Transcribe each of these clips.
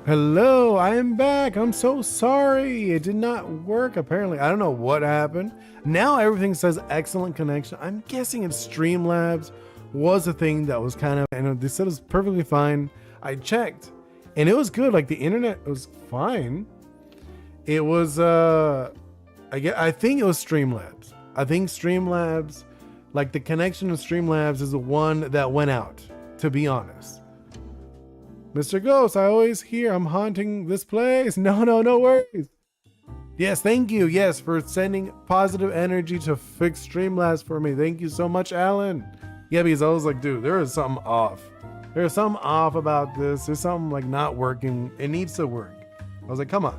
Hello, I am back. I'm so sorry. It did not work apparently. I don't know what happened. Now everything says excellent connection. I'm guessing it's Streamlabs was a thing that was kind of, and they said it was perfectly fine. I checked and it was good. Like the internet was fine. It was, I think it was Streamlabs. I think Streamlabs, like the connection of Streamlabs is the one that went out, to be honest. Mr. Ghost, I always hear I'm haunting this place. No worries. Yes, thank you. Yes, for sending positive energy to fix Streamlabs for me. Thank you so much, Alan. Yeah, because I was like, dude, there is something off. There's something off about this. There's something like not working. It needs to work. I was like, come on.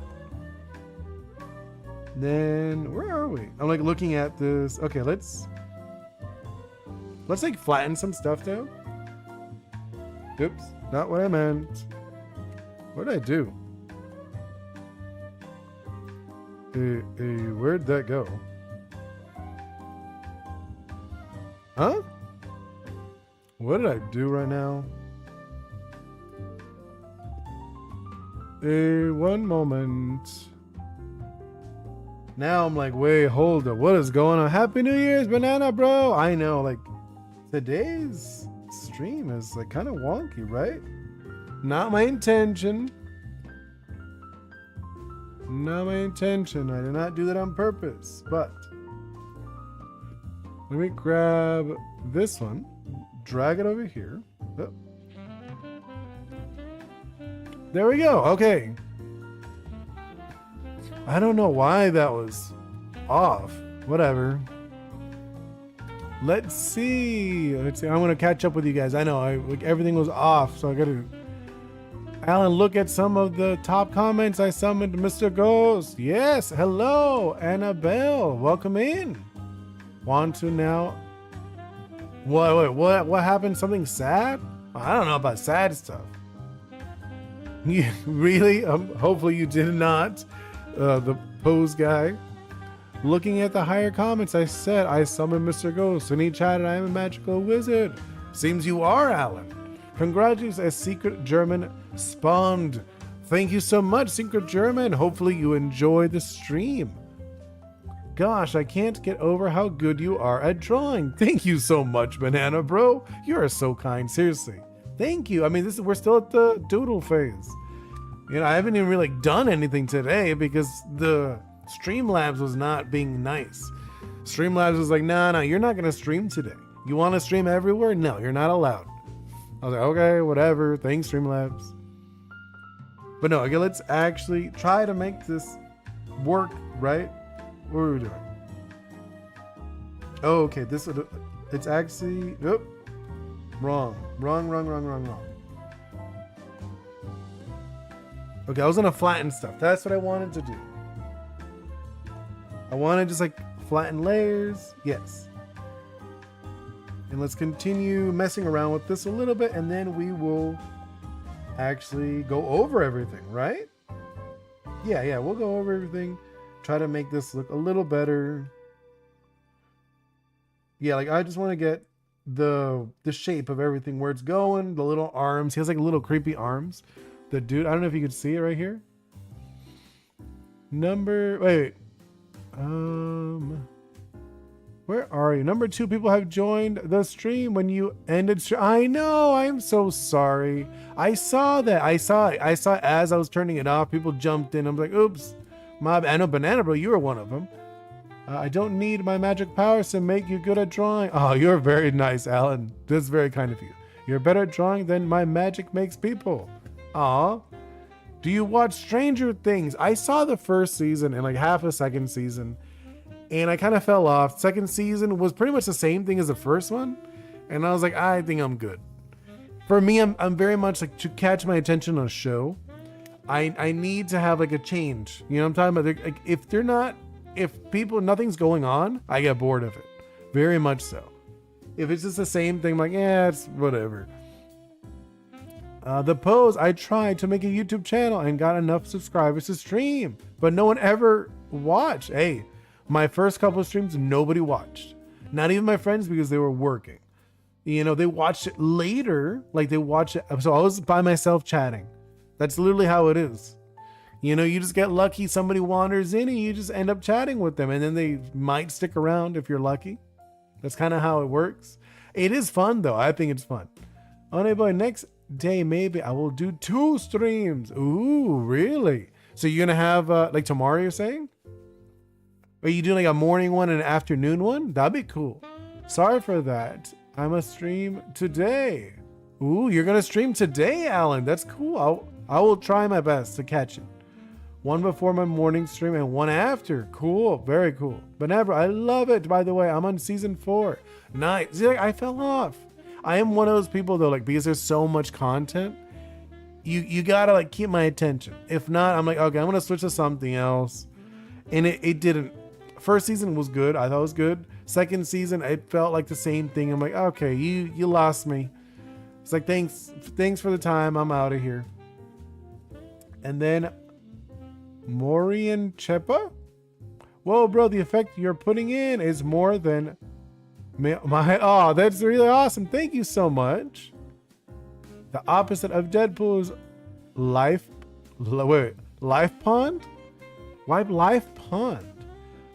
Then where are we? I'm like looking at this. Okay, let's like flatten some stuff down. Oops. Not what I meant. What did I do? Where'd that go? Huh? What did I do right now? One moment. Now I'm like, wait, hold up. What is going on? Happy New Year's, Banana Bro. I know, like, today's stream is like kind of wonky, right? Not my intention. Not my intention. I did not do that on purpose, but let me grab this one, drag it over here. Oh. There we go. Okay. I don't know why that was off. Whatever. Let's see. I'm gonna catch up with you guys. I know everything was off, so I gotta. Alan, look at some of the top comments. I summoned Mr. Ghost. Yes, hello, Annabelle. Welcome in. Want to now? What happened? Something sad? I don't know about sad stuff. Yeah, really? Hopefully you did not. The pose guy. Looking at the higher comments, I said I summoned Mr. Ghost, and he chatted, I am a magical wizard. Seems you are, Alan. Congratulations, a secret German spawned. Thank you so much, Secret German. Hopefully you enjoy the stream. Gosh, I can't get over how good you are at drawing. Thank you so much, Banana Bro. You are so kind, seriously. Thank you. I mean, we're still at the doodle phase. You know, I haven't even really done anything today because the Streamlabs was not being nice. Streamlabs was like, nah, you're not gonna stream today. You want to stream everywhere? No, you're not allowed. I was like, okay, whatever. Thanks, Streamlabs. But no, okay, let's actually try to make this work, right? What are we doing? Oh, okay, it's actually, wrong. Okay, I was gonna flatten stuff. That's what I wanted to do. I want to just like flatten layers. Yes. And let's continue messing around with this a little bit, and then we will actually go over everything, right? Yeah, we'll go over everything. Try to make this look a little better. Yeah, like I just want to get the shape of everything, where it's going, the little arms. He has like little creepy arms. The dude, I don't know if you could see it right here. Wait. Where are you? Number 2 people have joined the stream when you ended. I know. I'm so sorry. I saw that. I saw as I was turning it off. People jumped in. I'm like, oops. I know, Banana Bro, you were one of them. I don't need my magic powers to make you good at drawing. Oh, you're very nice, Alan. That's very kind of you. You're better at drawing than my magic makes people. Aw. Do you watch Stranger Things? I saw the first season and like half a second season, and I kind of fell off. Second season was pretty much the same thing as the first one, and I was like, I think I'm good. For me, I'm very much like, to catch my attention on a show, I need to have like a change. You know what I'm talking about? Like, if nothing's going on, I get bored of it. Very much so. If it's just the same thing, I'm like, yeah, it's whatever. The pose, I tried to make a YouTube channel and got enough subscribers to stream, but no one ever watched. Hey, my first couple of streams, nobody watched. Not even my friends, because they were working. You know, they watched it later. Like they watched it. So I was by myself chatting. That's literally how it is. You know, you just get lucky. Somebody wanders in and you just end up chatting with them. And then they might stick around if you're lucky. That's kind of how it works. It is fun, though. I think it's fun. Oni Boi, next day, maybe I will do 2 streams. Ooh, really? So you're going to have, like tomorrow, you're saying? Are you doing like a morning one and an afternoon one? That'd be cool. Sorry for that. I must stream today. Ooh, you're going to stream today, Alan. That's cool. I will try my best to catch it. 1 before my morning stream and 1 after. Cool. Very cool. Benever, I love it. By the way, I'm on season 4. Nice. See, like, I fell off. I am one of those people though, like, because there's so much content, you gotta like keep my attention. If not, I'm like, okay, I'm gonna switch to something else. And it didn't. First season was good. I thought it was good. Second season, it felt like the same thing. I'm like, okay, you lost me. It's like, thanks for the time. I'm out of here. And then Morian Chepa? Whoa, bro, the effect you're putting in is more than oh, that's really awesome. Thank you so much. The opposite of Deadpool's life pond? Why life pond?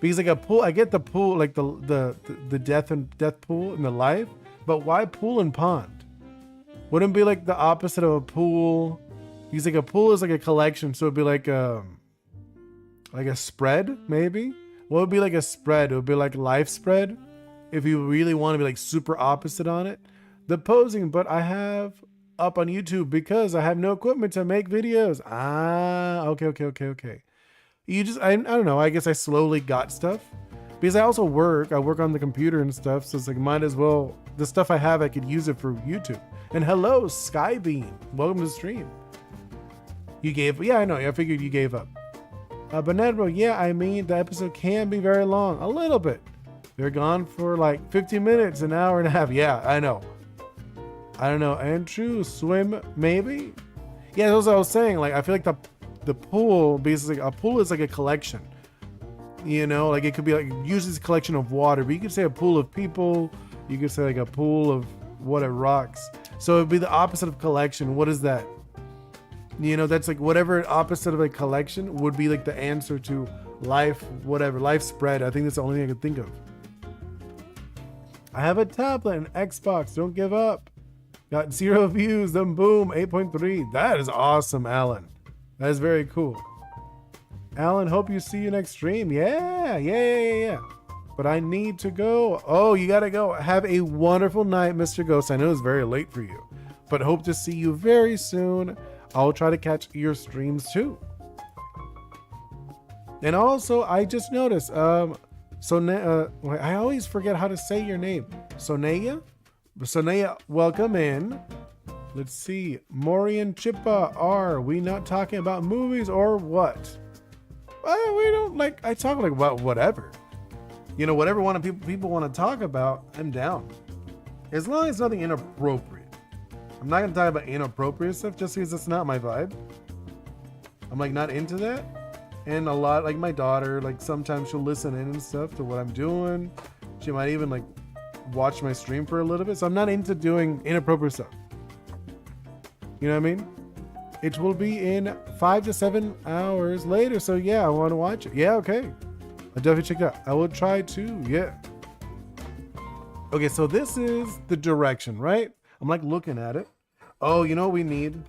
Because like a pool, I get the pool, like the death pool and the life, but why pool and pond? Wouldn't it be like the opposite of a pool? Because like a pool is like a collection, so it'd be like a spread, maybe? What would be like a spread? It would be like life spread. If you really want to be like super opposite on it. The posing, but I have up on YouTube because I have no equipment to make videos. Okay. You just, I don't know. I guess I slowly got stuff because I also work. I work on the computer and stuff. So it's like, might as well, the stuff I have, I could use it for YouTube. And hello, Skybeam. Welcome to the stream. You gave, yeah, I know. I figured you gave up. Benedro, yeah, I mean, the episode can be very long. A little bit. They're gone for like 15 minutes, an hour and a half. Yeah, I know. I don't know. And true, swim, maybe? Yeah, that's what I was saying. Like, I feel like the pool, basically, a pool is like a collection. You know, like it could be like, usually it's a collection of water, but you could say a pool of people. You could say like a pool of whatever rocks. So it'd be the opposite of collection. What is that? You know, that's like whatever opposite of a collection would be like the answer to life, whatever, life spread. I think that's the only thing I could think of. I have a tablet and Xbox. Don't give up. Got 0 views. Then boom, 8.3. That is awesome, Alan. That is very cool. Alan, hope you see you next stream. Yeah. But I need to go. Oh, you gotta go. Have a wonderful night, Mr. Ghost. I know it's very late for you, but hope to see you very soon. I'll try to catch your streams too. And also, I just noticed, I always forget how to say your name. Soneya, welcome in. Let's see. Morian Chippa, are we not talking about movies or what? We don't like, I talk like about whatever. You know, whatever people want to talk about, I'm down. As long as it's nothing inappropriate. I'm not going to talk about inappropriate stuff just because it's not my vibe. I'm like not into that. And a lot, like my daughter, like sometimes she'll listen in and stuff to what I'm doing. She might even like watch my stream for a little bit. So I'm not into doing inappropriate stuff. You know what I mean? It will be in 5 to 7 hours later. So yeah, I want to watch it. Yeah, okay. I'll definitely check that out. I will try to, yeah. Okay, so this is the direction, right? I'm like looking at it. Oh, you know what we need?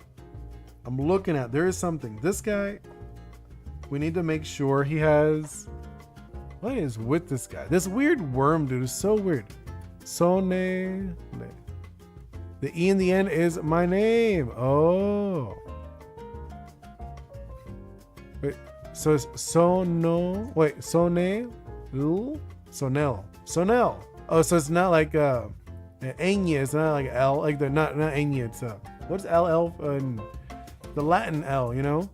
I'm looking at, there is something. This guy, we need to make sure he has, what is with this guy? This weird worm dude is so weird. Sone. The E in the end is my name. Oh. Wait, so it's Sono. Wait, Sone. Sonel. Sonel. Oh, so it's not like Enya. It's not like L. Like they're not Enya. It's what's LL? The Latin L. You know,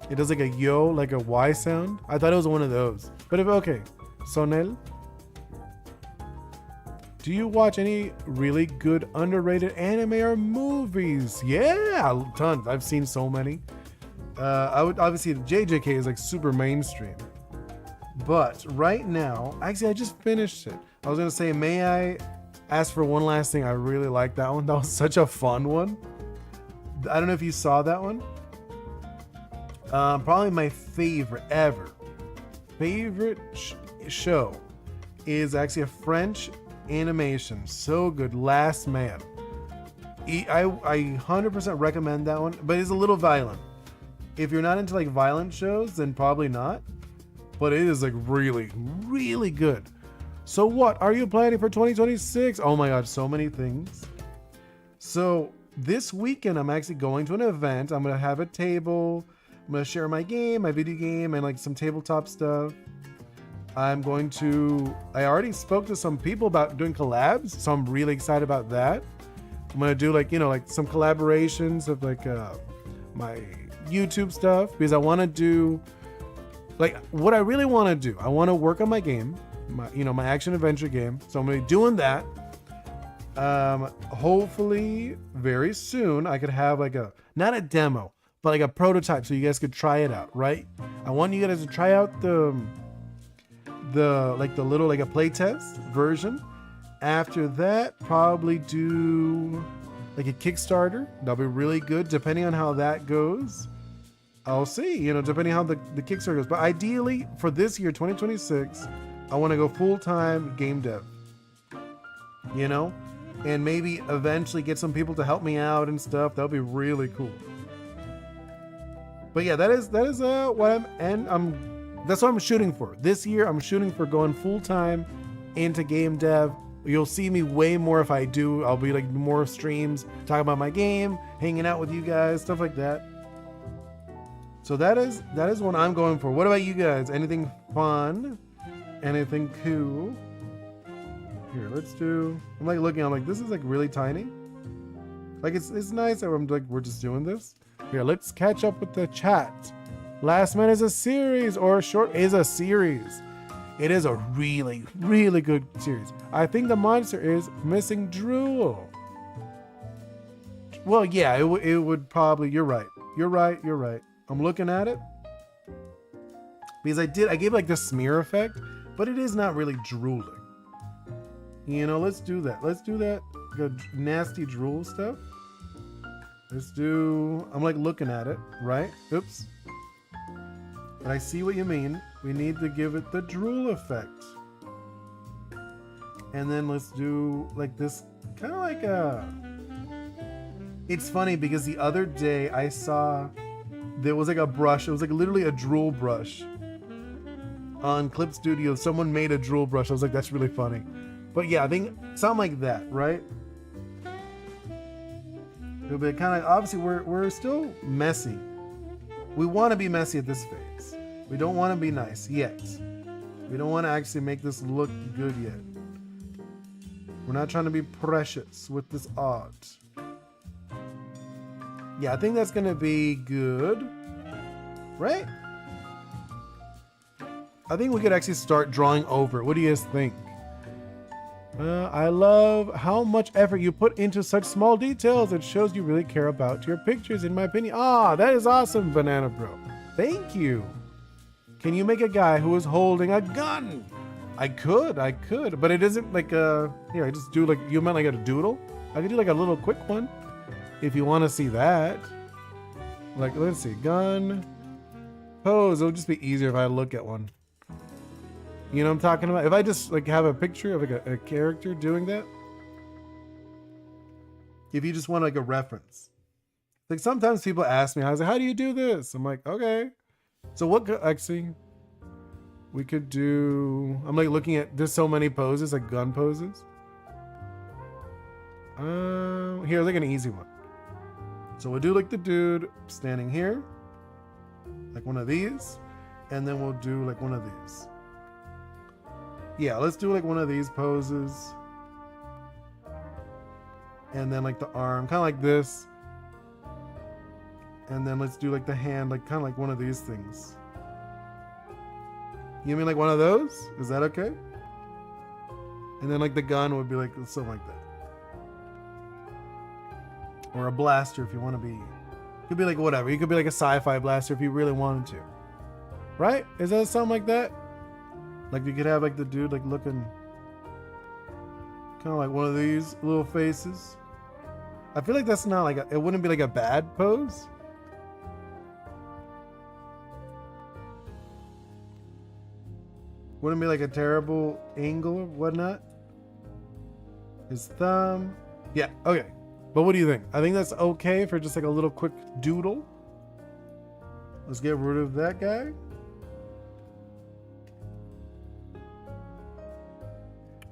it does like a yo, like a Y sound. I thought it was one of those. But if okay, Sonel. Do you watch any really good underrated anime or movies? Yeah, tons. I've seen so many. I would obviously JJK is like super mainstream. But right now, actually I just finished it. I was gonna say, may I ask for one last thing? I really like that one. That was such a fun one. I don't know if you saw that one. Probably my favorite ever. Show is actually a French animation. So good. Last Man. I 100% recommend that one, but it's a little violent. If you're not into like violent shows, then probably not. But it is like really, really good. So what are you planning for 2026? Oh my God, so many things. So this weekend, I'm actually going to an event. I'm going to have a table. I'm going to share my game, my video game, and like some tabletop stuff. I already spoke to some people about doing collabs. So I'm really excited about that. I'm going to do like, like some collaborations of like my YouTube stuff, because I want to do like what I really want to do. I want to work on my game, my action adventure game. So I'm going to be doing that. Hopefully very soon I could have like not a demo, but like a prototype so you guys could try it out, right? I want you guys to try out the little like a playtest version. After that, probably do like a Kickstarter. That'll be really good depending on how that goes. I'll see, depending how the Kickstarter goes. But ideally for this year, 2026, I want to go full-time game dev. And maybe eventually get some people to help me out and stuff. That'll be really cool. But yeah, that is that's what I'm shooting for. This year I'm shooting for going full-time into game dev. You'll see me way more if I do. I'll be like more streams, talking about my game, hanging out with you guys, stuff like that. So that is what I'm going for. What about you guys? Anything fun? Anything cool? Here, I'm like looking, I'm like, this is like really tiny. Like it's nice that we're just doing this. Here, let's catch up with the chat. Last Man is a series, or short is a series. It is a really, really good series. I think the monster is missing drool. Well, yeah, it would probably, you're right. I'm looking at it. Because I gave like the smear effect, but it is not really drooling. Let's do that. The nasty drool stuff. I'm like looking at it, right? Oops. But I see what you mean. We need to give it the drool effect. And then let's do like this, kind of like it's funny because the other day I saw there was like a brush. It was like literally a drool brush on Clip Studio. Someone made a drool brush. I was like, that's really funny. But yeah, I think something like that, right? It'll be kind of, obviously we're still messy. We want to be messy at this phase. We don't want to be nice yet. We don't want to actually make this look good yet. We're not trying to be precious with this art. Yeah, I think that's going to be good. Right? I think we could actually start drawing over. What do you guys think? I love how much effort you put into such small details. It shows you really care about your pictures, in my opinion. Ah, that is awesome, Banana Bro. Thank you. Can you make a guy who is holding a gun? I could, but it isn't like here, I just do like, you meant like a doodle? I could do like a little quick one if you want to see that. Like, let's see, gun, pose. It'll just be easier if I look at one. You know what I'm talking about? If I just like have a picture of like a character doing that. If you just want like a reference. Like sometimes people ask me, I was like, how do you do this? I'm like, okay. So what could, actually, we could do, I'm like looking at, there's so many poses, like gun poses. Here's like an easy one. So we'll do like the dude standing here. Like one of these. And then we'll do like one of these. Yeah, let's do like one of these poses. And then like the arm, kind of like this. And then let's do like the hand, like kind of like one of these things. You mean like one of those? Is that okay? And then like the gun would be like something like that. Or a blaster if you want to be. Could be like whatever. You could be like a sci-fi blaster if you really wanted to. Right? Is that something like that? Like you could have like the dude like looking kind of like one of these little faces. I feel like that's not like it wouldn't be like a bad pose. Wouldn't be like a terrible angle or whatnot. His thumb. Yeah, okay. But what do you think? I think that's okay for just like a little quick doodle. Let's get rid of that guy.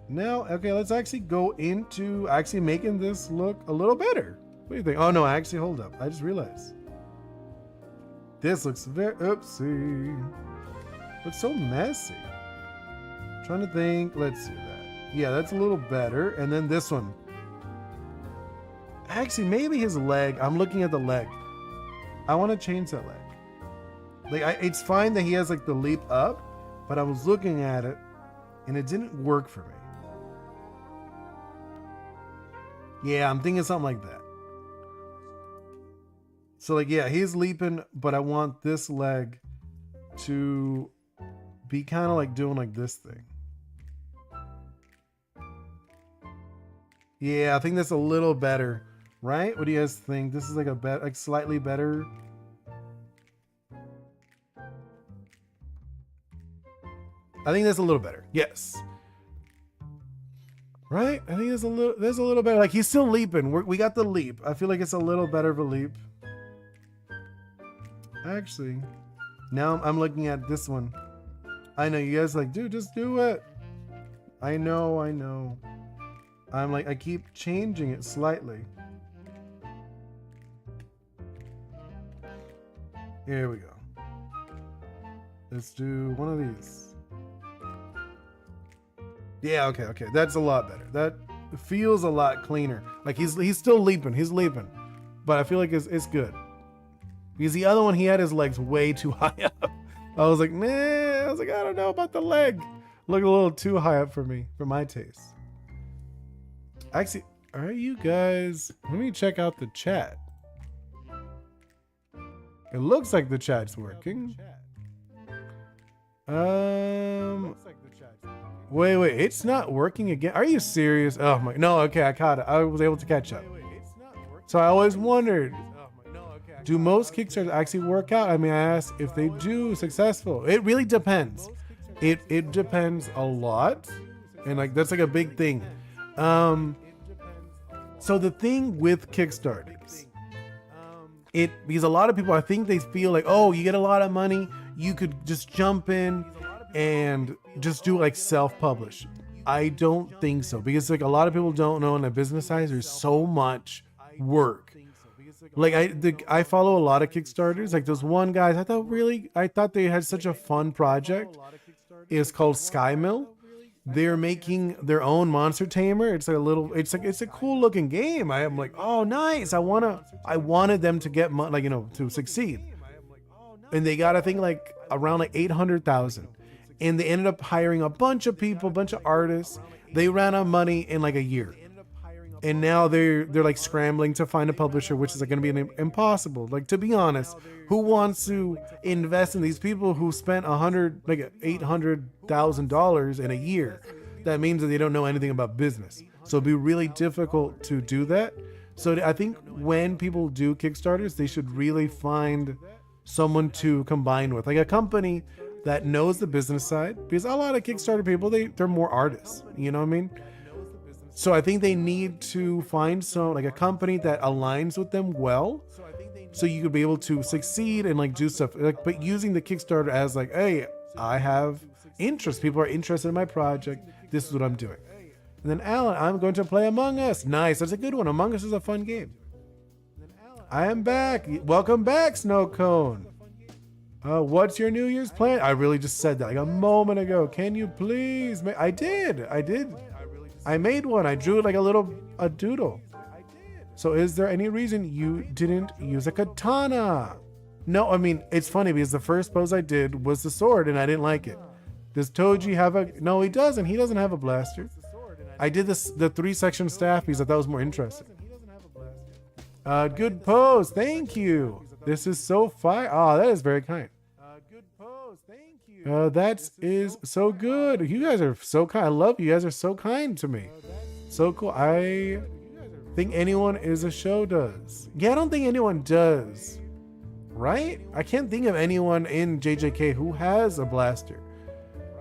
Now, okay, let's actually go into actually making this look a little better. What do you think? Oh no, actually, hold up. I just realized. This looks very, oopsie. Looks so messy. I'm trying to think, let's see that. Yeah, that's a little better. And then this one. Actually, maybe his leg. I'm looking at the leg. I want to change that leg. Like, it's fine that he has like the leap up, but I was looking at it and it didn't work for me. Yeah, I'm thinking something like that. So like, yeah, he's leaping, but I want this leg to be kind of like doing like this thing. Yeah, I think that's a little better, right? What do you guys think? This is like a like slightly better. I think that's a little better. Yes. Right? I think there's a little better. Like he's still leaping. We got the leap. I feel like it's a little better of a leap. Actually, now I'm looking at this one. I know you guys like, dude, just do it. I know. I'm like, I keep changing it slightly. Here we go. Let's do one of these. Yeah, okay. That's a lot better. That feels a lot cleaner. Like he's still leaping. He's leaping. But I feel like it's good. Because the other one, he had his legs way too high up. I was like, nah. I was like, I don't know about the leg. Look a little too high up for me, for my taste. Actually, are you guys... Let me check out the chat. It looks like the chat's working. Wait, it's not working again. Are you serious? Oh my... No, okay, I caught it. I was able to catch up. So I always wondered... Do most Kickstarters actually work out? I mean, I asked if they do successful. It really depends. It depends a lot. And like, that's like a big thing. So the thing with Kickstarters, because a lot of people, I think they feel like, oh, you get a lot of money, you could just jump in and just do like self-publish. I don't think so, because like a lot of people don't know on the business side, there's so much work. Like I follow a lot of Kickstarters. Like those one guys, I thought they had such a fun project. It's called Sky Mill. They're making their own monster tamer. It's a cool looking game. I'm like, oh nice. I wanted them to get to succeed. And they got, I think, like around like 800,000. And they ended up hiring a bunch of people, a bunch of artists. They ran out of money in like a year. And now they're like scrambling to find a publisher, which is like going to be impossible. Like, to be honest, who wants to invest in these people who spent $800,000 in a year? That means that they don't know anything about business. So it'd be really difficult to do that. So I think when people do Kickstarters, they should really find someone to combine with, like a company that knows the business side, because a lot of Kickstarter people, they're more artists. You know what I mean? So I think they need to find a company that aligns with them well, so you could be able to succeed and like do stuff. But using the Kickstarter as like, hey, I have interest. People are interested in my project. This is what I'm doing. And then Alan, I'm going to play Among Us. Nice, that's a good one. Among Us is a fun game. I am back. Welcome back, Snow Cone. What's your New Year's plan? I really just said that like a moment ago. Can you please? I did. I made one. I drew like a doodle. So is there any reason you didn't use a katana? No, I mean, it's funny because the first pose I did was the sword and I didn't like it. Does Toji have a... No, he doesn't. He doesn't have a blaster. I did the 3-section staff because I thought it was more interesting. Good pose. Thank you. This is so fire. Oh, that is very kind. That is so good. You guys are so kind. I love you guys are so kind to me. So cool. I think anyone is a show does. Yeah, I don't think anyone does. Right? I can't think of anyone in JJK who has a blaster.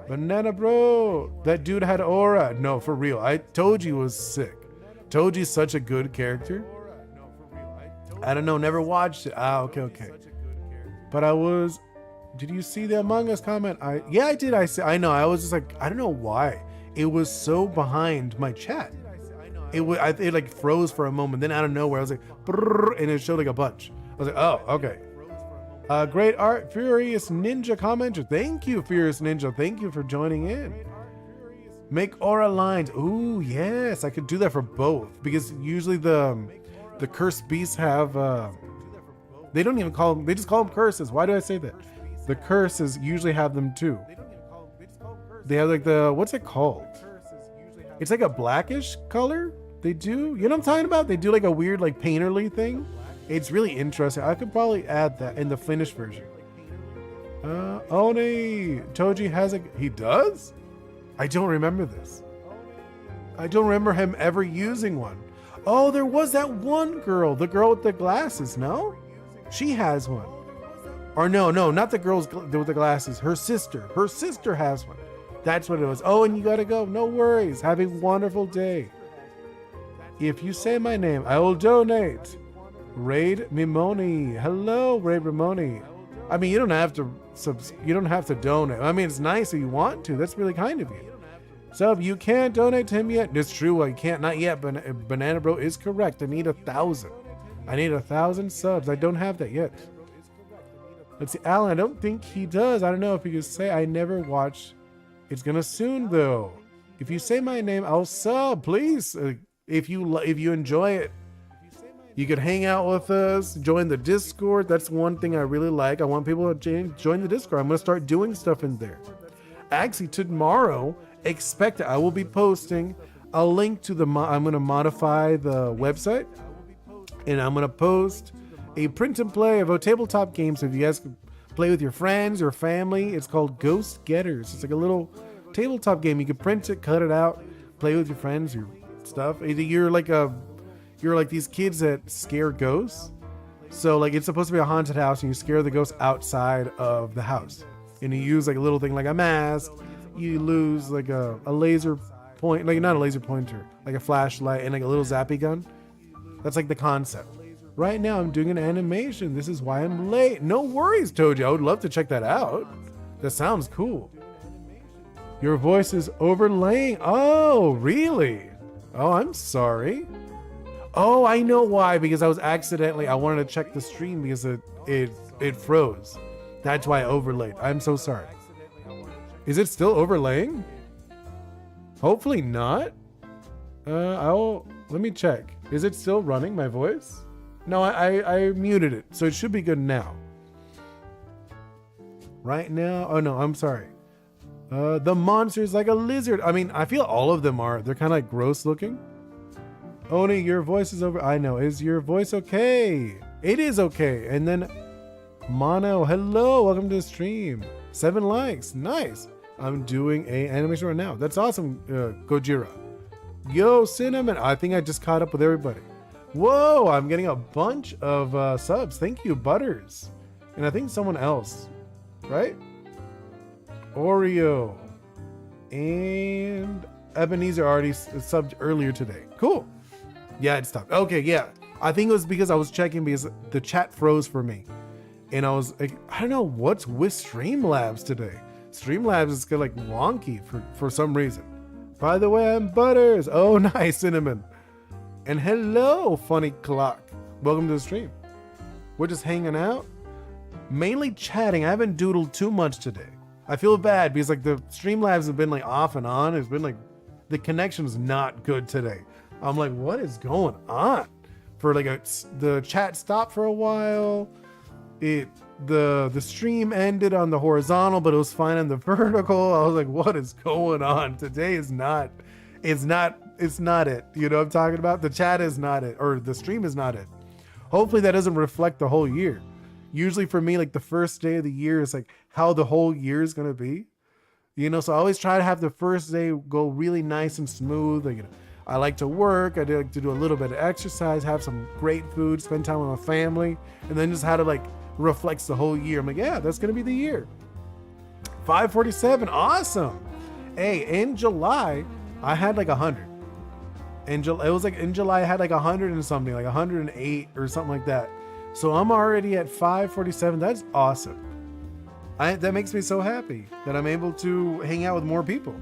Banana bro, that dude had aura. No, for real. I told you he was sick. Told you such a good character. I don't know, never watched it. Okay. But I was, did you see the Among Us comment? Yeah, I did. I know. I was just like, I don't know why. It was so behind my chat. It like froze for a moment. Then out of nowhere, I was like, brrr, and it showed like a bunch. I was like, oh, okay. Great art, Furious Ninja commenter. Thank you, Furious Ninja. Thank you for joining in. Make aura lines. Ooh, yes, I could do that for both because usually the cursed beasts have. They don't even call them. They just call them curses. Why do I say that? The curses usually have them too. They have like what's it called? It's like a blackish color. They do. You know what I'm talking about? They do like a weird like painterly thing. It's really interesting. I could probably add that in the finished version. Oni Toji has he does? I don't remember this. I don't remember him ever using one. Oh, there was that one girl, the girl with the glasses, no? She has one. Or no, not the girl with the glasses. Her sister has one. That's what it was. Oh, and you gotta go. No worries. Have a wonderful day. If you say my name, I will donate. Raid Mimoni. Hello, Raid Mimoni. I mean, you don't have to donate. I mean, it's nice if you want to. That's really kind of you. So if you can't donate to him yet, it's true. I can't, not yet. But Banana Bro is correct. I need 1,000. I need 1,000 subs. I don't have that yet. Let's see, Alan. I don't think he does. I don't know if he could say. I never watched. It's gonna soon though. If you say my name, I'll sub, please. If you enjoy it. You could hang out with us, join the Discord. That's one thing I really like. I want people to join the Discord. I'm going to start doing stuff in there. Actually, tomorrow, expect it. I will be posting a link to I'm going to modify the website. And I'm going to post a print and play of a tabletop game. So if you guys can play with your friends or family, it's called Ghost Getters. It's like a little tabletop game. You can print it, cut it out, play with your friends, your stuff. You're like these kids that scare ghosts. So like it's supposed to be a haunted house and you scare the ghosts outside of the house. And you use like a little thing like a mask. You lose like a laser point, like not a laser pointer, like a flashlight and like a little zappy gun. That's like the concept. Right now I'm doing an animation. This is why I'm late. No worries, Toji. I would love to check that out. That sounds cool. Your voice is overlaying. Oh, really? Oh, I'm sorry. Oh, I know why. Because I wanted to check the stream because it froze. That's why I overlaid. I'm so sorry. Is it still overlaying? Hopefully not. Let me check. Is it still running, my voice? No, I muted it. So it should be good now. Right now? Oh no, I'm sorry. The monster is like a lizard. I mean, I feel all of them are. They're kind of like gross looking. Oni, your voice is over. I know. Is your voice okay? It is okay. And then Mono, hello. Welcome to the stream. 7 likes. Nice. I'm doing a animation right now. That's awesome, Gojira. Yo, Cinnamon. I think I just caught up with everybody. Whoa, I'm getting a bunch of subs. Thank you, Butters. And I think someone else, right? Oreo. And Ebenezer already subbed earlier today. Cool. Yeah, it stopped. Okay, yeah. I think it was because I was checking because the chat froze for me. And I was like, I don't know what's with Streamlabs today. Streamlabs is like wonky for some reason. By the way, I'm Butters. Oh, nice, Cinnamon. And hello, Funny Clock. Welcome to the stream. We're just hanging out. Mainly chatting. I haven't doodled too much today. I feel bad because like the Streamlabs have been like off and on. It's been like the connection's not good today. I'm like, what is going on? For like the chat stopped for a while. The stream ended on the horizontal, but it was fine on the vertical. I was like, what is going on? Today is not, it's not it. You know what I'm talking about? The chat is not it, or the stream is not it. Hopefully that doesn't reflect the whole year. Usually for me, like the first day of the year is like how the whole year is going to be. You know, so I always try to have the first day go really nice and smooth. Like, you know, I like to work. I like to do a little bit of exercise, have some great food, spend time with my family, and then just how to like reflects the whole year. I'm like, yeah, that's going to be the year. 547. Awesome. Hey, in July, I had like 100. It was like in July, I had like 100 and something, like 108 or something like that. So I'm already at 547. That's awesome. That makes me so happy that I'm able to hang out with more people.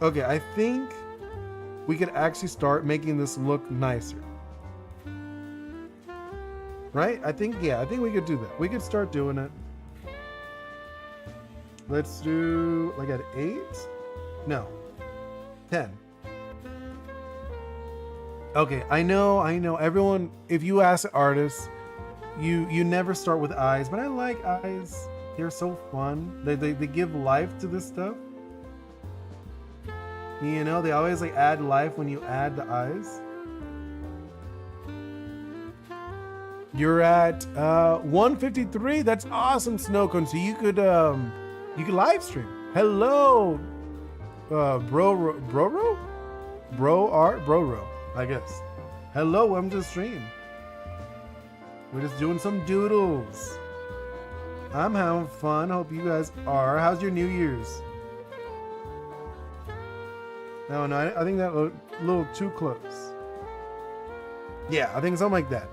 Okay, I think we could actually start making this look nicer. Right? I think we could do that. We could start doing it. Let's do like at 8? No. 10. Okay, I know. Everyone, if you ask artists, you never start with eyes, but I like eyes. They're so fun. They give life to this stuff. You know, they always like add life when you add the eyes. You're at 153. That's awesome, Snowcone. So you could live stream. Hello, Bro, I guess. Hello, welcome to the stream. We're just doing some doodles. I'm having fun. Hope you guys are. How's your New Year's? No, I think that a little too close. Yeah, I think something like that.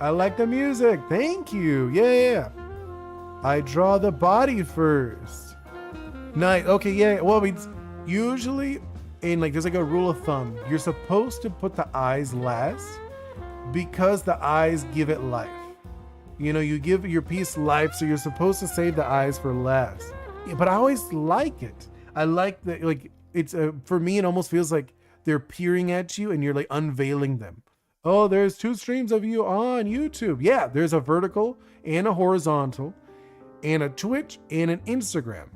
I like the music. Thank you. Yeah. I draw the body first. Nice. Okay, yeah. Well, usually in like, there's like a rule of thumb. You're supposed to put the eyes last because the eyes give it life. You know, you give your piece life, so you're supposed to save the eyes for last. Yeah, but I always like it. I like that, like, it's for me, it almost feels like they're peering at you and you're like unveiling them. Oh, there's 2 streams of you on YouTube. Yeah, there's a vertical and a horizontal and a Twitch and an Instagram.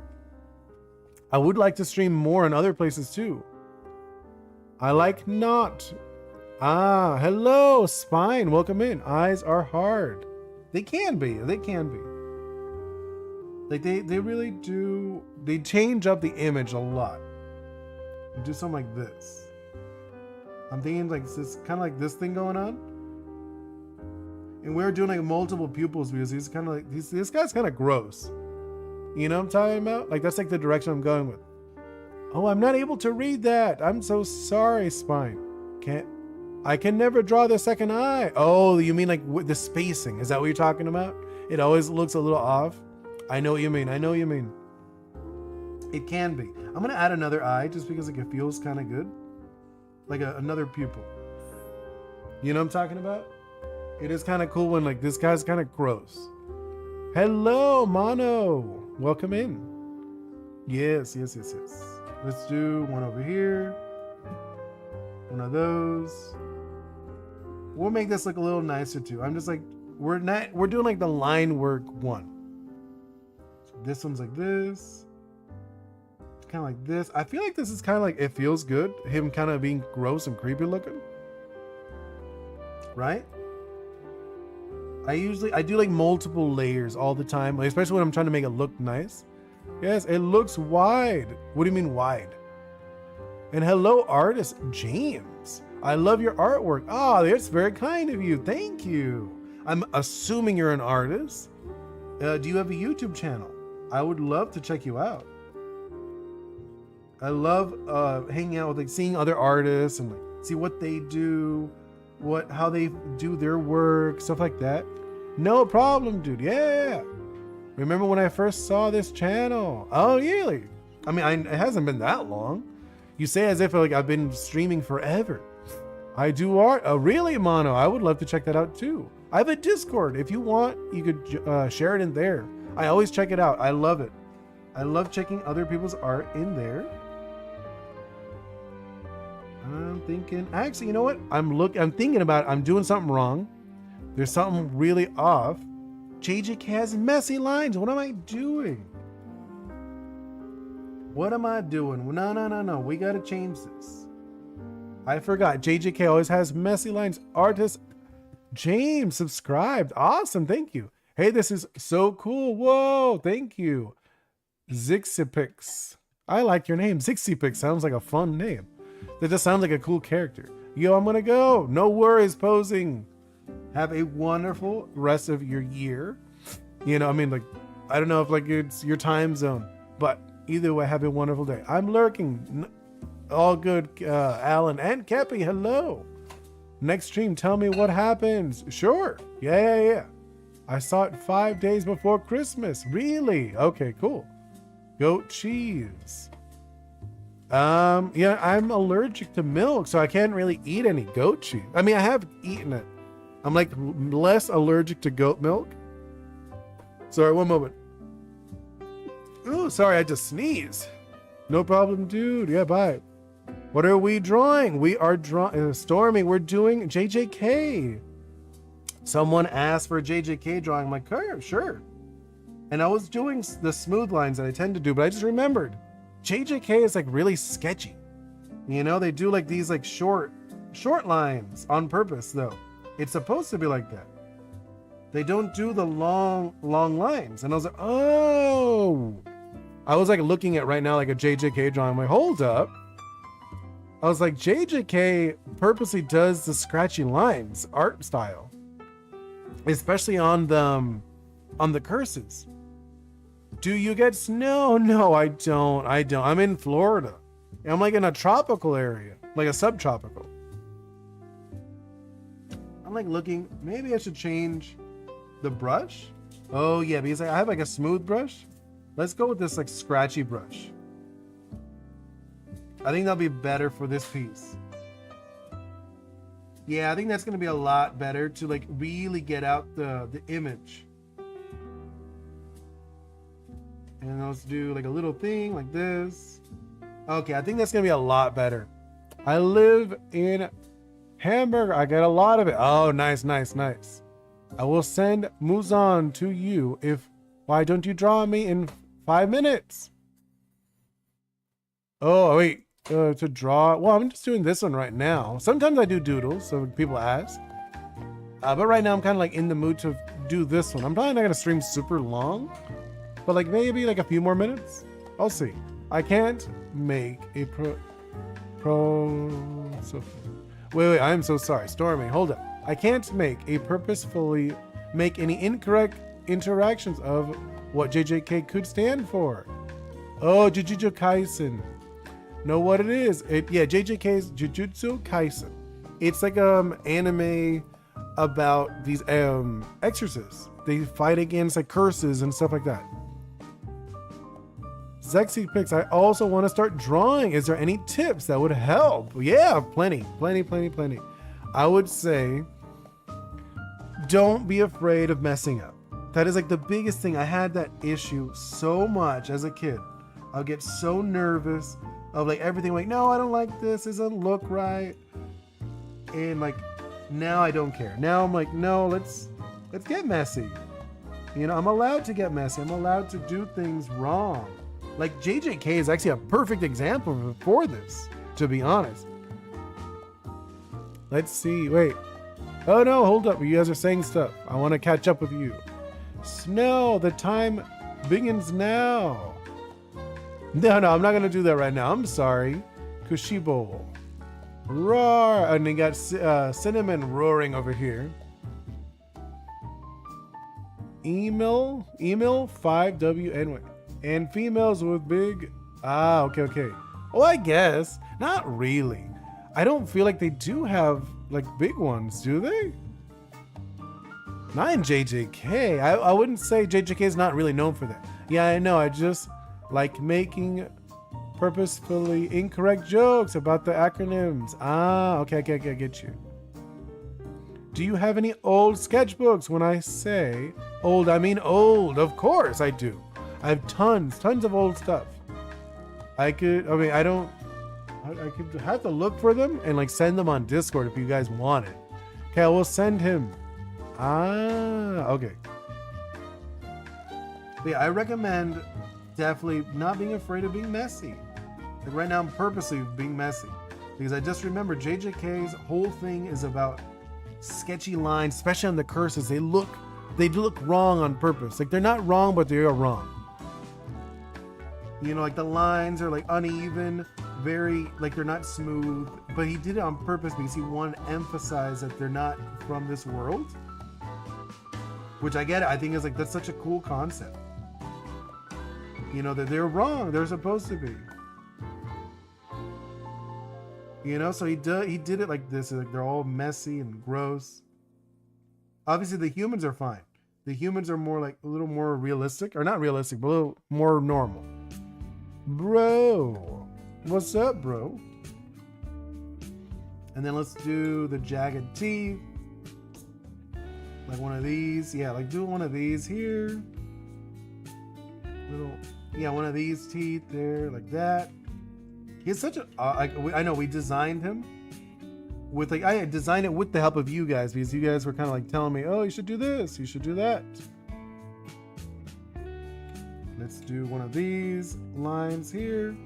I would like to stream more on other places too. I like not. Hello, Spine. Welcome in. Eyes are hard. They can be. Like they really do. They change up the image a lot. Do something like this. I'm thinking like this, kind of like this thing going on. And we're doing like multiple pupils because he's kind of like, this guy's kind of gross. You know what I'm talking about? Like that's like the direction I'm going with. Oh, I'm not able to read that. I'm so sorry, Spine. I can never draw the second eye. Oh, you mean like with the spacing? Is that what you're talking about? It always looks a little off. I know what you mean. It can be. I'm gonna add another eye just because like it feels kind of good. Like another pupil. You know what I'm talking about? It is kind of cool when like this guy's kind of gross. Hello, Mono. Welcome in. Yes. Let's do one over here. One of those. We'll make this look a little nicer too. I'm just like, we're doing like the line work one. So this one's like this. Kind of like this. I feel like this is kind of like, it feels good. Him kind of being gross and creepy looking. Right? I do like multiple layers all the time, like, especially when I'm trying to make it look nice. Yes, it looks wide. What do you mean wide? And hello, artist James. I love your artwork. Oh, that's very kind of you. Thank you. I'm assuming you're an artist. Do you have a YouTube channel? I would love to check you out. I love hanging out with, like, seeing other artists and like see what they do, how they do their work, stuff like that. No problem, dude. Yeah. Remember when I first saw this channel? Oh, really? I mean, it hasn't been that long. You say as if like I've been streaming forever. I do art. Oh, really, Mono? I would love to check that out too. I have a Discord. If you want, you could share it in there. I always check it out. I love it. I love checking other people's art in there. I'm thinking, actually, you know what? I'm thinking about it. I'm doing something wrong. There's something really off. JJK has messy lines. What am I doing? No. We got to change this. I forgot. JJK always has messy lines. Artist James subscribed. Awesome. Thank you. Hey, this is so cool. Whoa. Thank you. Zixipix. I like your name. Zixipix sounds like a fun name. That just sounds like a cool character. Yo, I'm gonna go. No worries, posing. Have a wonderful rest of your year. You know, I mean, like, I don't know if like it's your time zone, but either way, have a wonderful day. I'm lurking. All good, Alan and Kepi. Hello. Next stream, tell me what happens. Sure. Yeah. I saw it 5 days before Christmas. Really? Okay, cool. Goat cheese. Yeah, I'm allergic to milk, so I can't really eat any goat cheese. I mean, I have eaten it. I'm like less allergic to goat milk. Sorry, one moment. Oh, sorry, I just sneezed. No problem, dude. Yeah, bye. What are we drawing? We are drawing, Stormy, we're doing JJK. Someone asked for a JJK drawing. I'm like, sure. And I was doing the smooth lines that I tend to do, but I just remembered JJK is like really sketchy. You know, they do like these like short lines on purpose though. It's supposed to be like that. They don't do the long lines. And I was like, oh. I was like looking at right now like a JJK drawing. I'm like, hold up. I was like, JJK purposely does the scratchy lines art style, especially on the curses. Do you get snow? No, I don't. I'm in Florida. I'm like in a tropical area, like a subtropical. I'm like looking, maybe I should change the brush. Oh yeah, because I have like a smooth brush. Let's go with this like scratchy brush. I think that'll be better for this piece. Yeah, I think that's gonna be a lot better to like really get out the image. And let's do like a little thing like this. Okay, I think that's gonna be a lot better. I live in Hamburg. I get a lot of it. Oh, nice. I will send Muzan to you if, why don't you draw me in 5 minutes? Oh, wait, to draw. Well, I'm just doing this one right now. Sometimes I do doodles, so people ask. But right now I'm kind of like in the mood to do this one. I'm probably not gonna stream super long, but like maybe like a few more minutes. I'll see. I can't make a Wait, I'm so sorry. Stormy, hold up. I can't purposefully make any incorrect interactions of what JJK could stand for. Oh, Jujutsu Kaisen. Know what it is? Yeah, JJK's Jujutsu Kaisen. It's like anime about these exorcists. They fight against like curses and stuff like that. Zexy Picks, I also want to start drawing. Is there any tips that would help? Yeah, plenty. I would say, don't be afraid of messing up. That is like the biggest thing. I had that issue so much as a kid. I'll get so nervous of like everything. Like, no, I don't like this. Doesn't look right. And like, now I don't care. Now I'm like, no, let's get messy. You know, I'm allowed to get messy. I'm allowed to do things wrong. Like JJK is actually a perfect example for this, to be honest. Let's see, wait. Oh no, hold up, you guys are saying stuff. I want to catch up with you. Snow, the time begins now. No, I'm not gonna do that right now. I'm sorry. Kushibo. Roar, and they got Cinnamon roaring over here. Email 5WN. And females with big, okay. Oh, I guess, not really. I don't feel like they do have like big ones, do they? Not in JJK. I wouldn't say JJK is not really known for that. Yeah, I know, I just like making purposefully incorrect jokes about the acronyms. Okay, I get you. Do you have any old sketchbooks? When I say old, I mean old. Of course I do. I have tons of old stuff. I could have to look for them and like send them on Discord if you guys want it. Okay, I will send him. Okay. But yeah, I recommend definitely not being afraid of being messy. Like right now I'm purposely being messy because I just remember JJK's whole thing is about sketchy lines, especially on the curses. They look wrong on purpose. Like they're not wrong, but they are wrong. You know, like the lines are like uneven, very, like they're not smooth, but he did it on purpose because he wanted to emphasize that they're not from this world. Which I get it. I think is like, that's such a cool concept. You know, that they're wrong. They're supposed to be. You know, so he did it like this. Like they're all messy and gross. Obviously, the humans are fine. The humans are more like a little more realistic, or not realistic, but a little more normal. Bro, what's up, bro? And then let's do the jagged teeth. Like one of these. Yeah, like do one of these here. Little, yeah, one of these teeth there, like that. He's such a, I know we designed him with like, I designed it with the help of you guys, because you guys were kind of like telling me, oh, you should do this, you should do that. Let's do one of these lines here.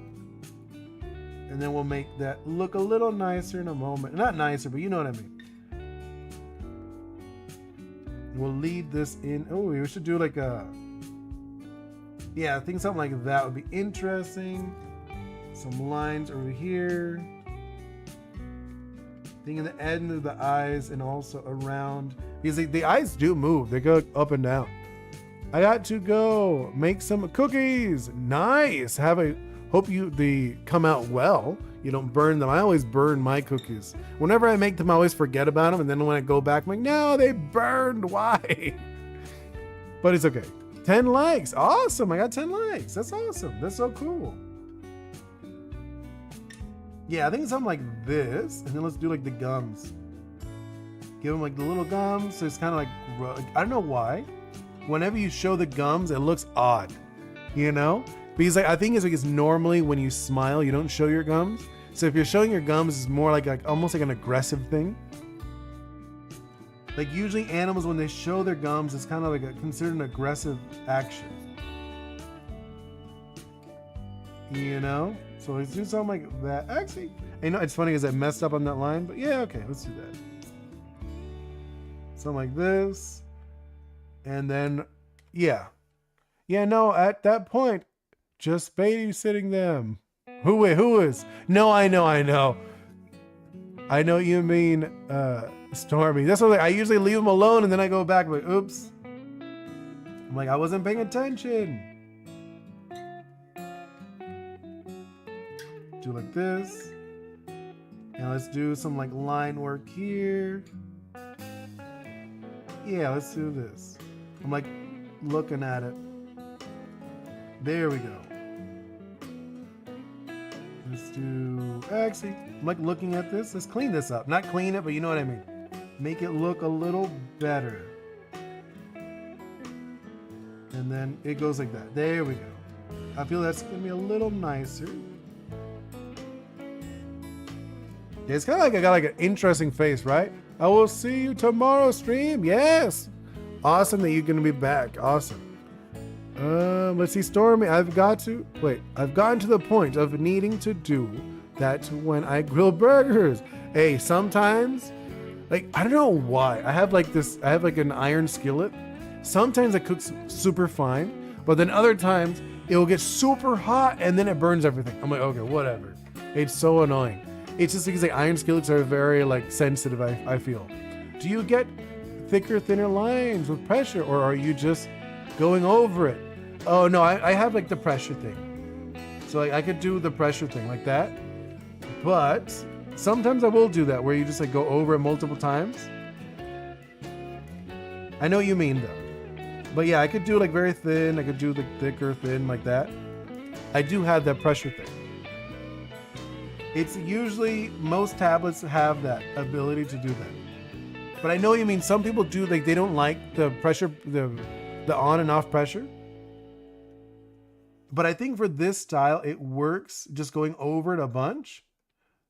And then we'll make that look a little nicer in a moment. Not nicer, but you know what I mean. We'll lead this in. Oh, we should do like a, yeah, I think something like that would be interesting. Some lines over here. Thing in the end of the eyes and also around. Because the eyes do move. They go up and down. I got to go make some cookies. Nice. Hope they come out well. You don't burn them. I always burn my cookies. Whenever I make them, I always forget about them. And then when I go back, I'm like, no, they burned. Why? But it's okay. 10 likes. Awesome. I got 10 likes. That's awesome. That's so cool. Yeah, I think it's something like this. And then let's do like the gums. Give them like the little gums. So it's kind of like, I don't know why. Whenever you show the gums, it looks odd. You know? Because like, I think it's because normally when you smile, you don't show your gums. So if you're showing your gums, it's more like almost like an aggressive thing. Like usually animals, when they show their gums, it's kind of like considered an aggressive action. You know? So let's do something like that. Actually, you know, it's funny because I messed up on that line, but yeah, okay, let's do that. Something like this. And then, yeah. Yeah, no, at that point, just babysitting them. Who is? No, I know. I know you mean Stormy. That's what I usually leave them alone and then I go back like, oops. I'm like, I wasn't paying attention. Do like this. And let's do some like line work here. Yeah, let's do this. I'm like looking at it. There we go. Let's do, actually, I'm like looking at this. Let's clean this up. Not clean it, but you know what I mean. Make it look a little better. And then it goes like that. There we go. I feel that's gonna be a little nicer. Yeah, it's kind of like I got like an interesting face, right? I will see you tomorrow stream. Yes. Awesome that you're gonna be back. Awesome. Let's see, Stormy. I've gotten to the point of needing to do that when I grill burgers. Hey, sometimes, like, I don't know why. I have like an iron skillet. Sometimes it cooks super fine, but then other times it will get super hot and then it burns everything. I'm like, okay, whatever. It's so annoying. It's just because the iron skillets are very like sensitive, I feel. Do you get thicker, thinner lines with pressure, or are you just going over it? Oh no, I have like the pressure thing. So like I could do the pressure thing like that. But sometimes I will do that where you just like go over it multiple times. I know what you mean though. But yeah, I could do like very thin. I could do the thicker, thin like that. I do have that pressure thing. It's usually, most tablets have that ability to do that. But I know what you mean. Some people do, like they don't like the pressure, the on and off pressure. But I think for this style, it works just going over it a bunch.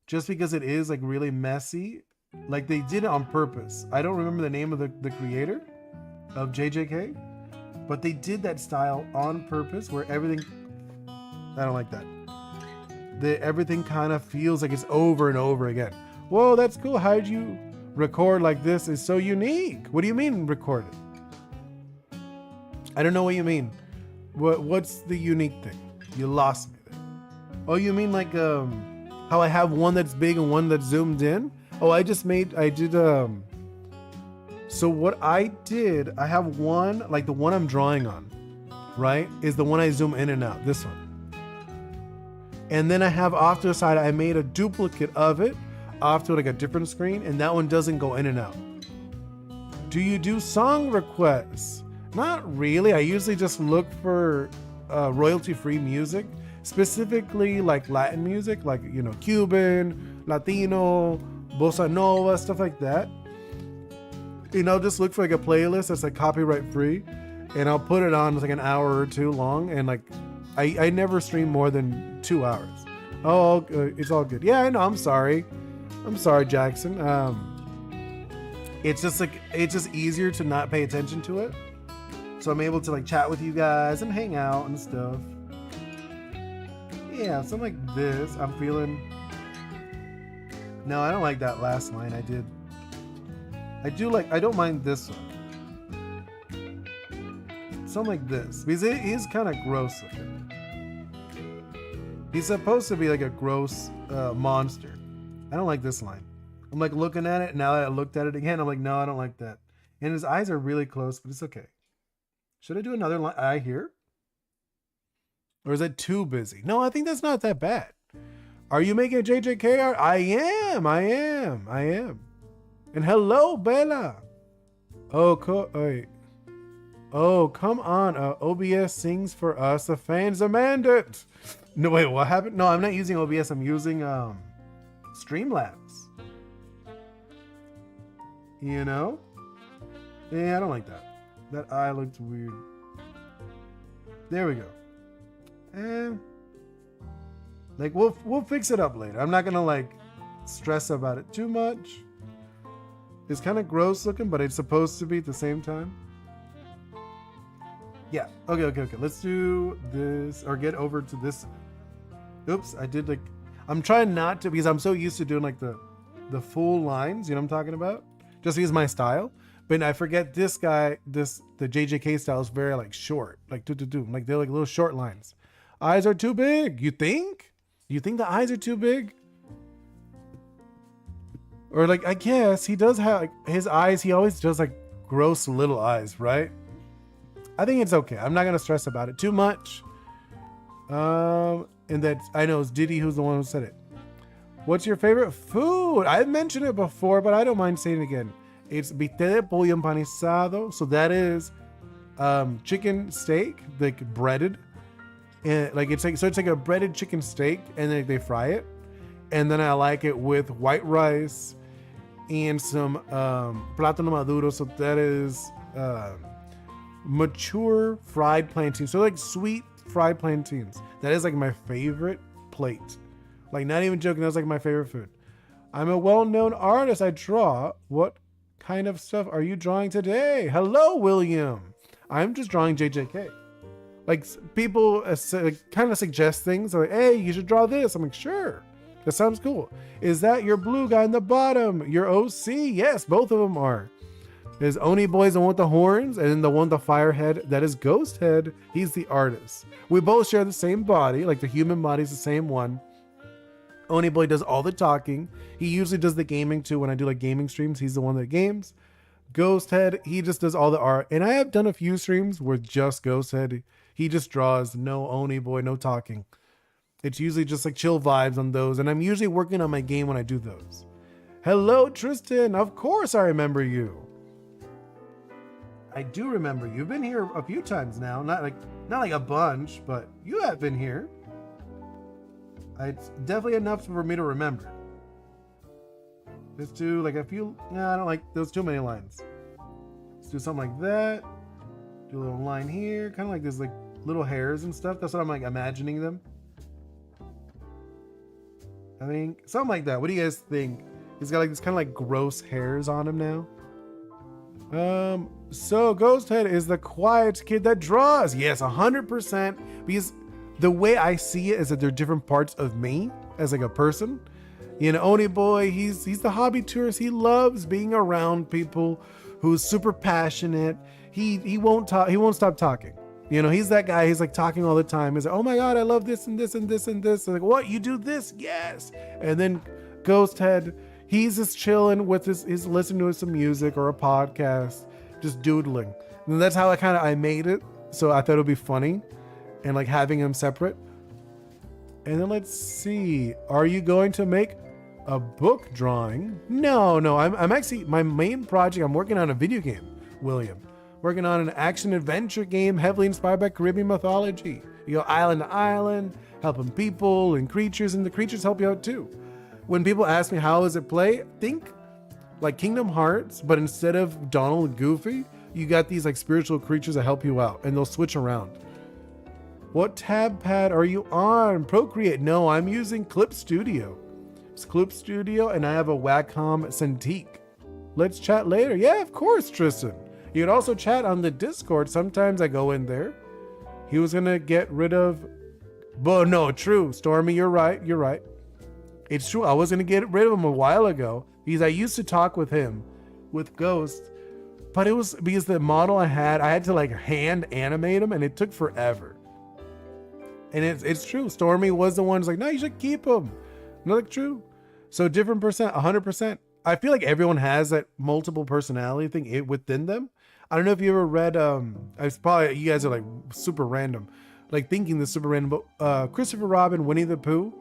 Just because it is like really messy. Like they did it on purpose. I don't remember the name of the creator of JJK. But they did that style on purpose where everything, I don't like that. Everything kind of feels like it's over and over again. Whoa, that's cool. How did you record like this? It's so unique. What do you mean record it? I don't know what you mean. What's the unique thing? You lost me there. Oh, you mean like how I have one that's big and one that's zoomed in? Oh, so what I did, I have one, like the one I'm drawing on. right, is the one I zoom in and out, this one. And then I have off to the side, I made a duplicate of it off to like a different screen, and that one doesn't go in and out. Do you do song requests? Not really. I usually just look for royalty-free music, specifically like Latin music, like, you know, Cuban, Latino, Bossa Nova, stuff like that. You know, just look for like a playlist that's like copyright-free, and I'll put it on. It's like an hour or two long, and like I never stream more than 2 hours. Oh, it's all good. Yeah, I know. I'm sorry, Jackson. It's just easier to not pay attention to it, so I'm able to like chat with you guys and hang out and stuff. Yeah, something like this. I'm feeling. No, I don't like that last line I did. I don't mind this one. Something like this, because it is kind of gross looking. He's supposed to be like a gross monster. I don't like this line. I'm like looking at it, now that I looked at it again, I'm like, no, I don't like that. And his eyes are really close, but it's okay. Should I do another eye here? Or is it too busy? No, I think that's not that bad. Are you making a JJK art? I am. And hello, Bella. Wait. Oh, come on. OBS sings for us. The fans demand it. No, wait, what happened? No, I'm not using OBS. I'm using Streamlabs. You know? Yeah, I don't like that. That eye looked weird. There we go. Like we'll fix it up later. I'm not gonna like stress about it too much. It's kind of gross looking, but it's supposed to be at the same time. Yeah. Okay. Let's do this, or get over to this. Oops, I did like. I'm trying not to, because I'm so used to doing like the full lines. You know what I'm talking about? Just because my style. But I forget this guy. The JJK style is very like short, like like they're like little short lines. Eyes are too big. You think? You think the eyes are too big? Or like, I guess he does have like his eyes. He always does like gross little eyes, right? I think it's okay. I'm not gonna stress about it too much. And that I know it's Diddy who's the one who said it. What's your favorite food? I've mentioned it before, but I don't mind saying it again. It's bistec de pollo empanizado. So that is chicken steak, like breaded, and like it's like a breaded chicken steak, and then they fry it, and then I like it with white rice and some plátano maduro. So that is mature fried plantains. So like sweet fried plantains. That is like my favorite plate. Like, not even joking, that's like my favorite food. I'm a well-known artist. I draw. What kind of stuff are you drawing today? Hello, William. I'm just drawing JJK. Like, people kind of suggest things. They're like, hey, you should draw this. I'm like, sure. That sounds cool. Is that your blue guy in the bottom? Your OC? Yes, both of them are. Is Oni Boi the one with the horns, and then the one with the fire head, that is Ghost Head. He's the artist. We both share the same body, like the human body is the same one. Oni Boi does all the talking. He usually does the gaming too. When I do like gaming streams, he's the one that games. Ghost Head, he just does all the art. And I have done a few streams with just Ghost Head. He just draws, no Oni Boi, no talking. It's usually just like chill vibes on those. And I'm usually working on my game when I do those. Hello, Tristan. Of course I remember you. I do remember. You've been here a few times now. Not like a bunch, but you have been here. It's definitely enough for me to remember. Let's do like a few. No, I don't like those too many lines. Let's do something like that. Do a little line here, kind of like there's like little hairs and stuff. That's what I'm like imagining them. I think something like that. What do you guys think? He's got like this kind of like gross hairs on him now. So Ghost Head is the quiet kid that draws. Yes, 100%. Because the way I see it is that they're different parts of me as like a person. You know, Oni Boi, he's the hobby tourist. He loves being around people who's super passionate. He won't talk. He won't stop talking. You know, he's that guy. He's like talking all the time. He's like, oh my God, I love this and this and this and this. Like, what? You do this? Yes. And then Ghost Head, he's just chilling with he's listening to some music or a podcast, just doodling. And that's how I made it. So I thought it would be funny and like having them separate. And then let's see. Are you going to make a book drawing? No. I'm actually, my main project, I'm working on a video game, William. Working on an action adventure game heavily inspired by Caribbean mythology. You go island to island, helping people and creatures, and the creatures help you out too. When people ask me how does it play, think like Kingdom Hearts, but instead of Donald and Goofy, you got these like spiritual creatures that help you out, and they'll switch around. What tab pad are you on? Procreate? No, I'm using Clip Studio. It's Clip Studio, and I have a Wacom Cintiq. Let's chat later. Yeah, of course, Tristan. You could also chat on the Discord. Sometimes I go in there. He was gonna get rid of, but no, true, Stormy, you're right. It's true. I was gonna get rid of him a while ago because I used to talk with him, with Ghost, but it was because the model I had to like hand animate him, and it took forever. And it's true. Stormy was the one who's like, no, you should keep him. No, like true. So different percent, 100%. I feel like everyone has that multiple personality thing within them. I don't know if you ever read, it's probably, you guys are like super random, like thinking this super random, but Christopher Robin, Winnie the Pooh,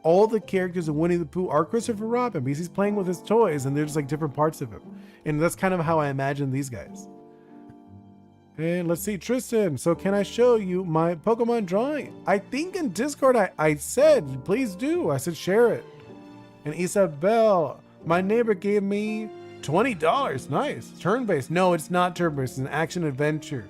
all the characters in Winnie the Pooh are Christopher Robin because he's playing with his toys and there's like different parts of him. And that's kind of how I imagine these guys. And let's see, Tristan, so can I show you my Pokemon drawing? I think in Discord I said, please do. I said, share it. And Isabel, my neighbor gave me $20. Nice. Turn-based. No, it's not turn-based. It's an action adventure.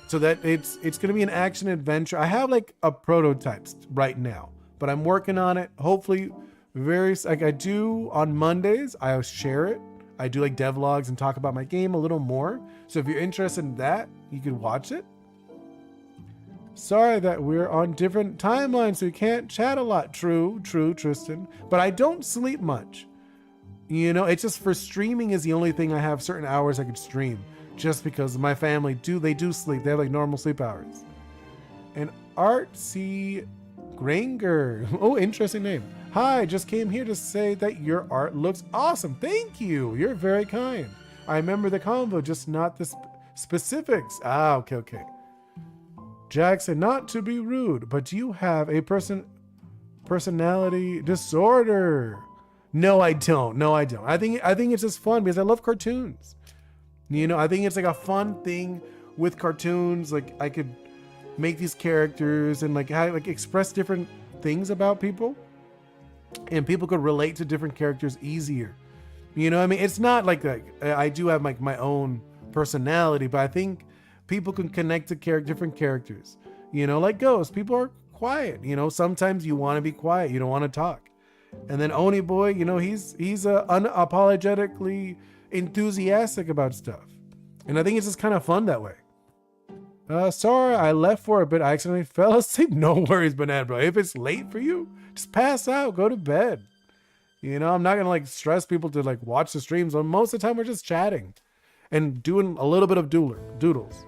So that it's going to be an action adventure. I have like a prototype right now, but I'm working on it. Hopefully like I do on Mondays, I'll share it. I do like devlogs and talk about my game a little more. So if you're interested in that, you can watch it. Sorry that we're on different timelines, so you can't chat a lot. True, Tristan. But I don't sleep much. You know, it's just for streaming is the only thing I have certain hours I could stream. Just because my family they do sleep. They have like normal sleep hours. And Artsy Granger. Oh, interesting name. Hi, just came here to say that your art looks awesome. Thank you. You're very kind. I remember the convo, just not the specifics. Ah, okay. Jackson, not to be rude, but do you have a personality disorder? No, I don't. I think it's just fun because I love cartoons. You know, I think it's like a fun thing with cartoons. Like I could make these characters and like express different things about people, and people could relate to different characters easier. You know what I mean? It's not like I do have like my own personality, but I think people can connect to different characters. You know, like Ghost, people are quiet. You know, sometimes you want to be quiet. You don't want to talk. And then Oni Boi, you know, he's unapologetically enthusiastic about stuff. And I think it's just kind of fun that way. Sorry, I left for a bit. I accidentally fell asleep. No worries, Banana Bro. If it's late for you, just pass out, go to bed. You know, I'm not going to like stress people to like watch the streams. Most of the time we're just chatting and doing a little bit of doodles.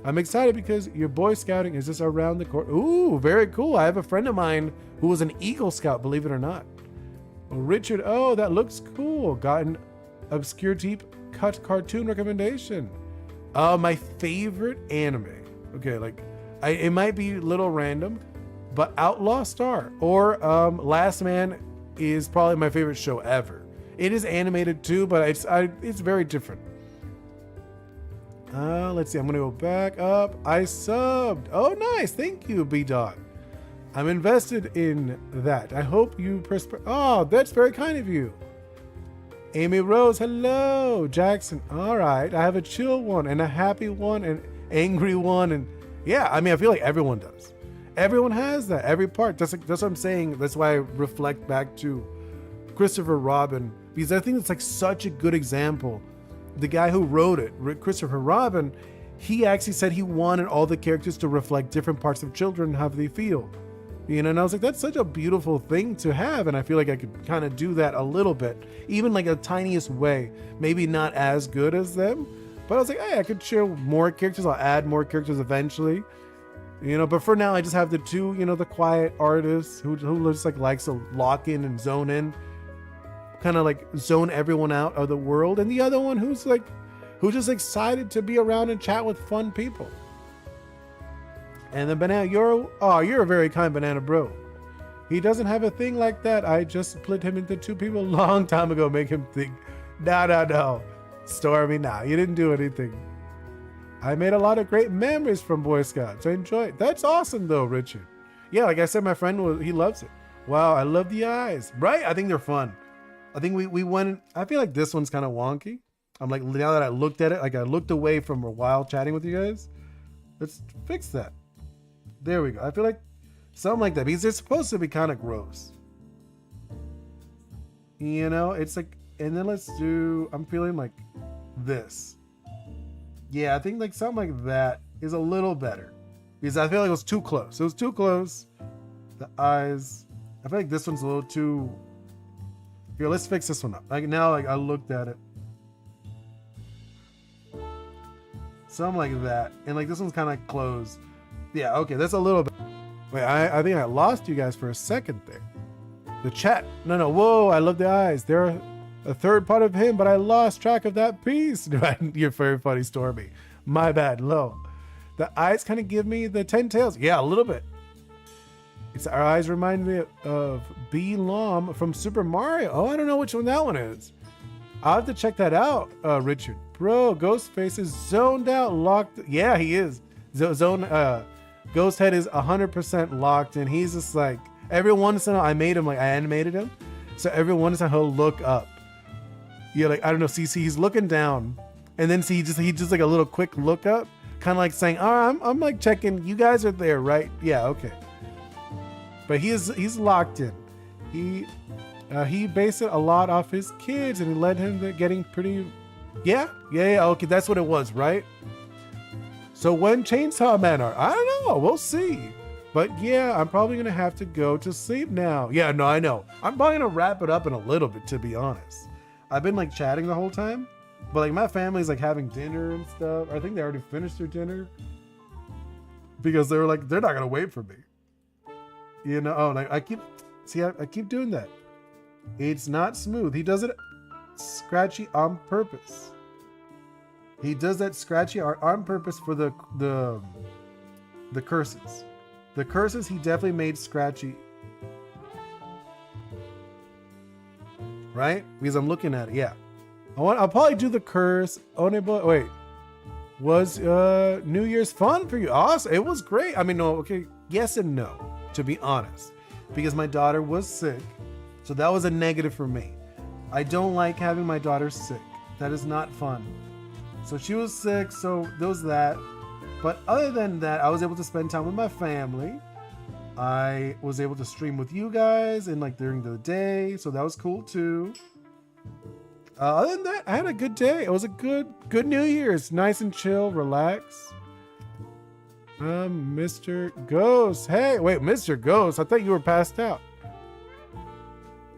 I'm excited because your Boy Scouting is just around the corner. Ooh, very cool. I have a friend of mine who was an Eagle Scout, believe it or not. Richard, oh, that looks cool. Got an obscure deep cut cartoon recommendation. My favorite anime. Okay, like it might be a little random, but Outlaw Star or Last Man is probably my favorite show ever. It is animated too, but it's very different. Let's see. I'm gonna go back up. I subbed. Oh, nice. Thank you, B-Dog. I'm invested in that. I hope you Oh, that's very kind of you. Amy Rose, hello. Jackson, all right. I have a chill one and a happy one and angry one. And yeah, I mean, I feel like everyone does. Everyone has that, every part. That's what I'm saying. That's why I reflect back to Christopher Robin, because I think it's like such a good example. The guy who wrote it, Christopher Robin, he actually said he wanted all the characters to reflect different parts of children, how they feel. You know, and I was like, that's such a beautiful thing to have. And I feel like I could kind of do that a little bit, even like a tiniest way, maybe not as good as them. But I was like, hey, I could share more characters. I'll add more characters eventually. You know, but for now, I just have the two, you know, the quiet artists who just like likes to lock in and zone in, kind of like zone everyone out of the world. And the other one who's just excited to be around and chat with fun people. And the banana, you're a very kind banana bro. He doesn't have a thing like that. I just split him into two people a long time ago, make him think. No. Stormy, nah, you didn't do anything. I made a lot of great memories from Boy Scouts. I enjoy it. That's awesome though, Richard. Yeah, like I said, my friend, he loves it. Wow, I love the eyes. Right? I think they're fun. I think we went, I feel like this one's kind of wonky. I'm like, now that I looked at it, like I looked away from a while chatting with you guys. Let's fix that. There we go. I feel like something like that, because they're supposed to be kind of gross. You know, it's like, and then let's do, I'm feeling like this. Yeah, I think like something like that is a little better, because I feel like it was too close. It was too close. The eyes, I feel like this one's a little too, here, let's fix this one up. Like now, like I looked at it. Something like that. And like this one's kind of closed. Yeah, okay, that's a little bit. Wait, I think I lost you guys for a second there. The chat. No, whoa, I love the eyes. They're a third part of him, but I lost track of that piece. You're very funny, Stormy. My bad, low. The eyes kind of give me the 10 tails. Yeah, a little bit. Our eyes remind me of B. Lom from Super Mario. Oh, I don't know which one that one is. I'll have to check that out, Richard. Bro, Ghostface is zoned out, locked. Yeah, he is. Ghost Head is 100% locked, and he's just like, every once in a while, I animated him. So every once in a while, he'll look up. Yeah, like, I don't know, see, he's looking down, and then he just like a little quick look up, kind of like saying, oh, I'm like checking, you guys are there, right? Yeah, okay. But he's locked in. He based it a lot off his kids, and he led him to getting pretty. Yeah. Okay, that's what it was, right? So when Chainsaw Man are, I don't know. We'll see. But yeah, I'm probably gonna have to go to sleep now. Yeah, no, I know. I'm probably gonna wrap it up in a little bit, to be honest. I've been like chatting the whole time, but like my family's like having dinner and stuff. I think they already finished their dinner because they were like, they're not gonna wait for me. You know, oh, like I keep doing that. It's not smooth. He does it scratchy on purpose. He does that scratchy art on purpose for the curses. The curses he definitely made scratchy. Right? Because I'm looking at it. Yeah. I'll probably do the curse. Oni Boi. Wait. Was New Year's fun for you? Awesome. It was great. I mean, no, okay. Yes and no, to be honest. Because my daughter was sick. So that was a negative for me. I don't like having my daughter sick. That is not fun. So she was sick, so there was that. But other than that, I was able to spend time with my family. I was able to stream with you guys and like during the day, so that was cool too. Other than that, I had a good day. It was a good New Year's. Nice and chill, relax. Mr. Ghost. Hey, wait, Mr. Ghost. I thought you were passed out.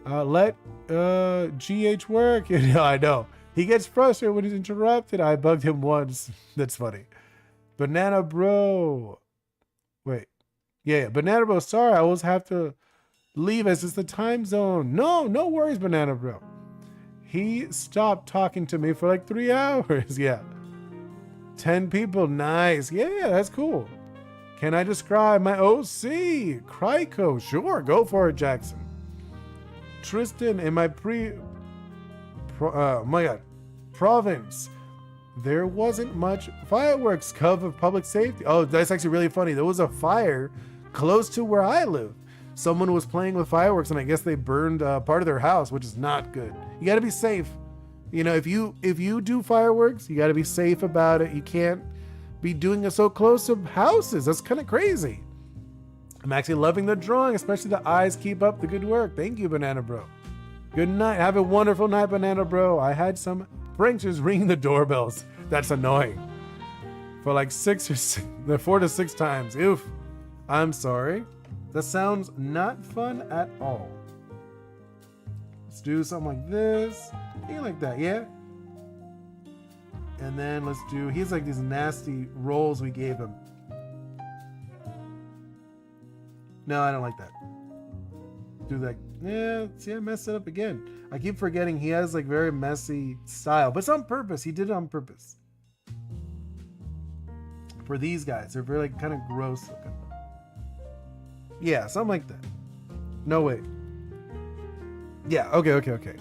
Let GH work. Yeah, I know. He gets frustrated when he's interrupted. I bugged him once. That's funny. Banana Bro. Wait. Yeah, Banana Bro. Sorry, I always have to leave as it's the time zone. No worries, Banana Bro. He stopped talking to me for like 3 hours. Yeah. 10 people. Nice. Yeah, that's cool. Can I describe my OC? Kryko. Sure, go for it, Jackson. Tristan in my province. There wasn't much fireworks cover of public safety. Oh, that's actually really funny. There was a fire close to where I live. Someone was playing with fireworks and I guess they burned part of their house, which is not good. You got to be safe. You know, if you do fireworks, you got to be safe about it. You can't be doing it so close to houses. That's kind of crazy. I'm actually loving the drawing, especially the eyes. Keep up the good work. Thank you, Banana Bro. Good night. Have a wonderful night, Banana Bro. I had some pranksters ring the doorbells. That's annoying. For like 4 to 6 times. Oof. I'm sorry. That sounds not fun at all. Let's do something like this. Something like that, yeah? And then let's do, he's like these nasty rolls we gave him. No, I don't like that. Do that. Yeah, see, I messed it up again. I keep forgetting he has like very messy style, but it's on purpose. He did it on purpose. for these guys. They're very like kind of gross looking. Yeah, something like that. No, wait. Yeah, okay.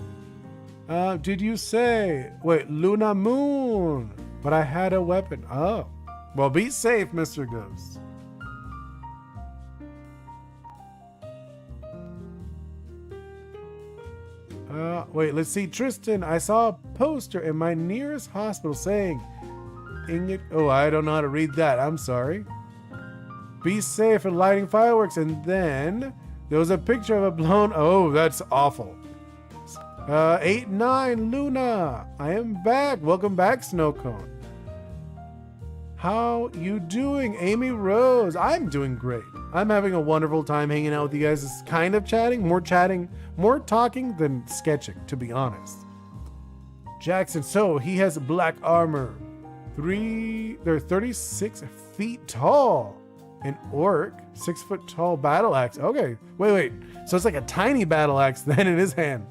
Did you say, wait, Luna Moon? But I had a weapon. Oh. Well, be safe, Mr. Ghost. Wait, let's see. Tristan, I saw a poster in my nearest hospital saying, oh, I don't know how to read that. I'm sorry. Be safe and lighting fireworks. And then there was a picture of a blown. Oh, that's awful. 8-9 Luna. I am back. Welcome back, Snowcone. How you doing, Amy Rose? I'm doing great. I'm having a wonderful time hanging out with you guys. It's kind of chatting, more talking than sketching, to be honest. Jackson, so he has black armor. They're 36 feet tall. An orc, 6 foot tall battle axe. Okay, wait. So it's like a tiny battle axe then in his hand.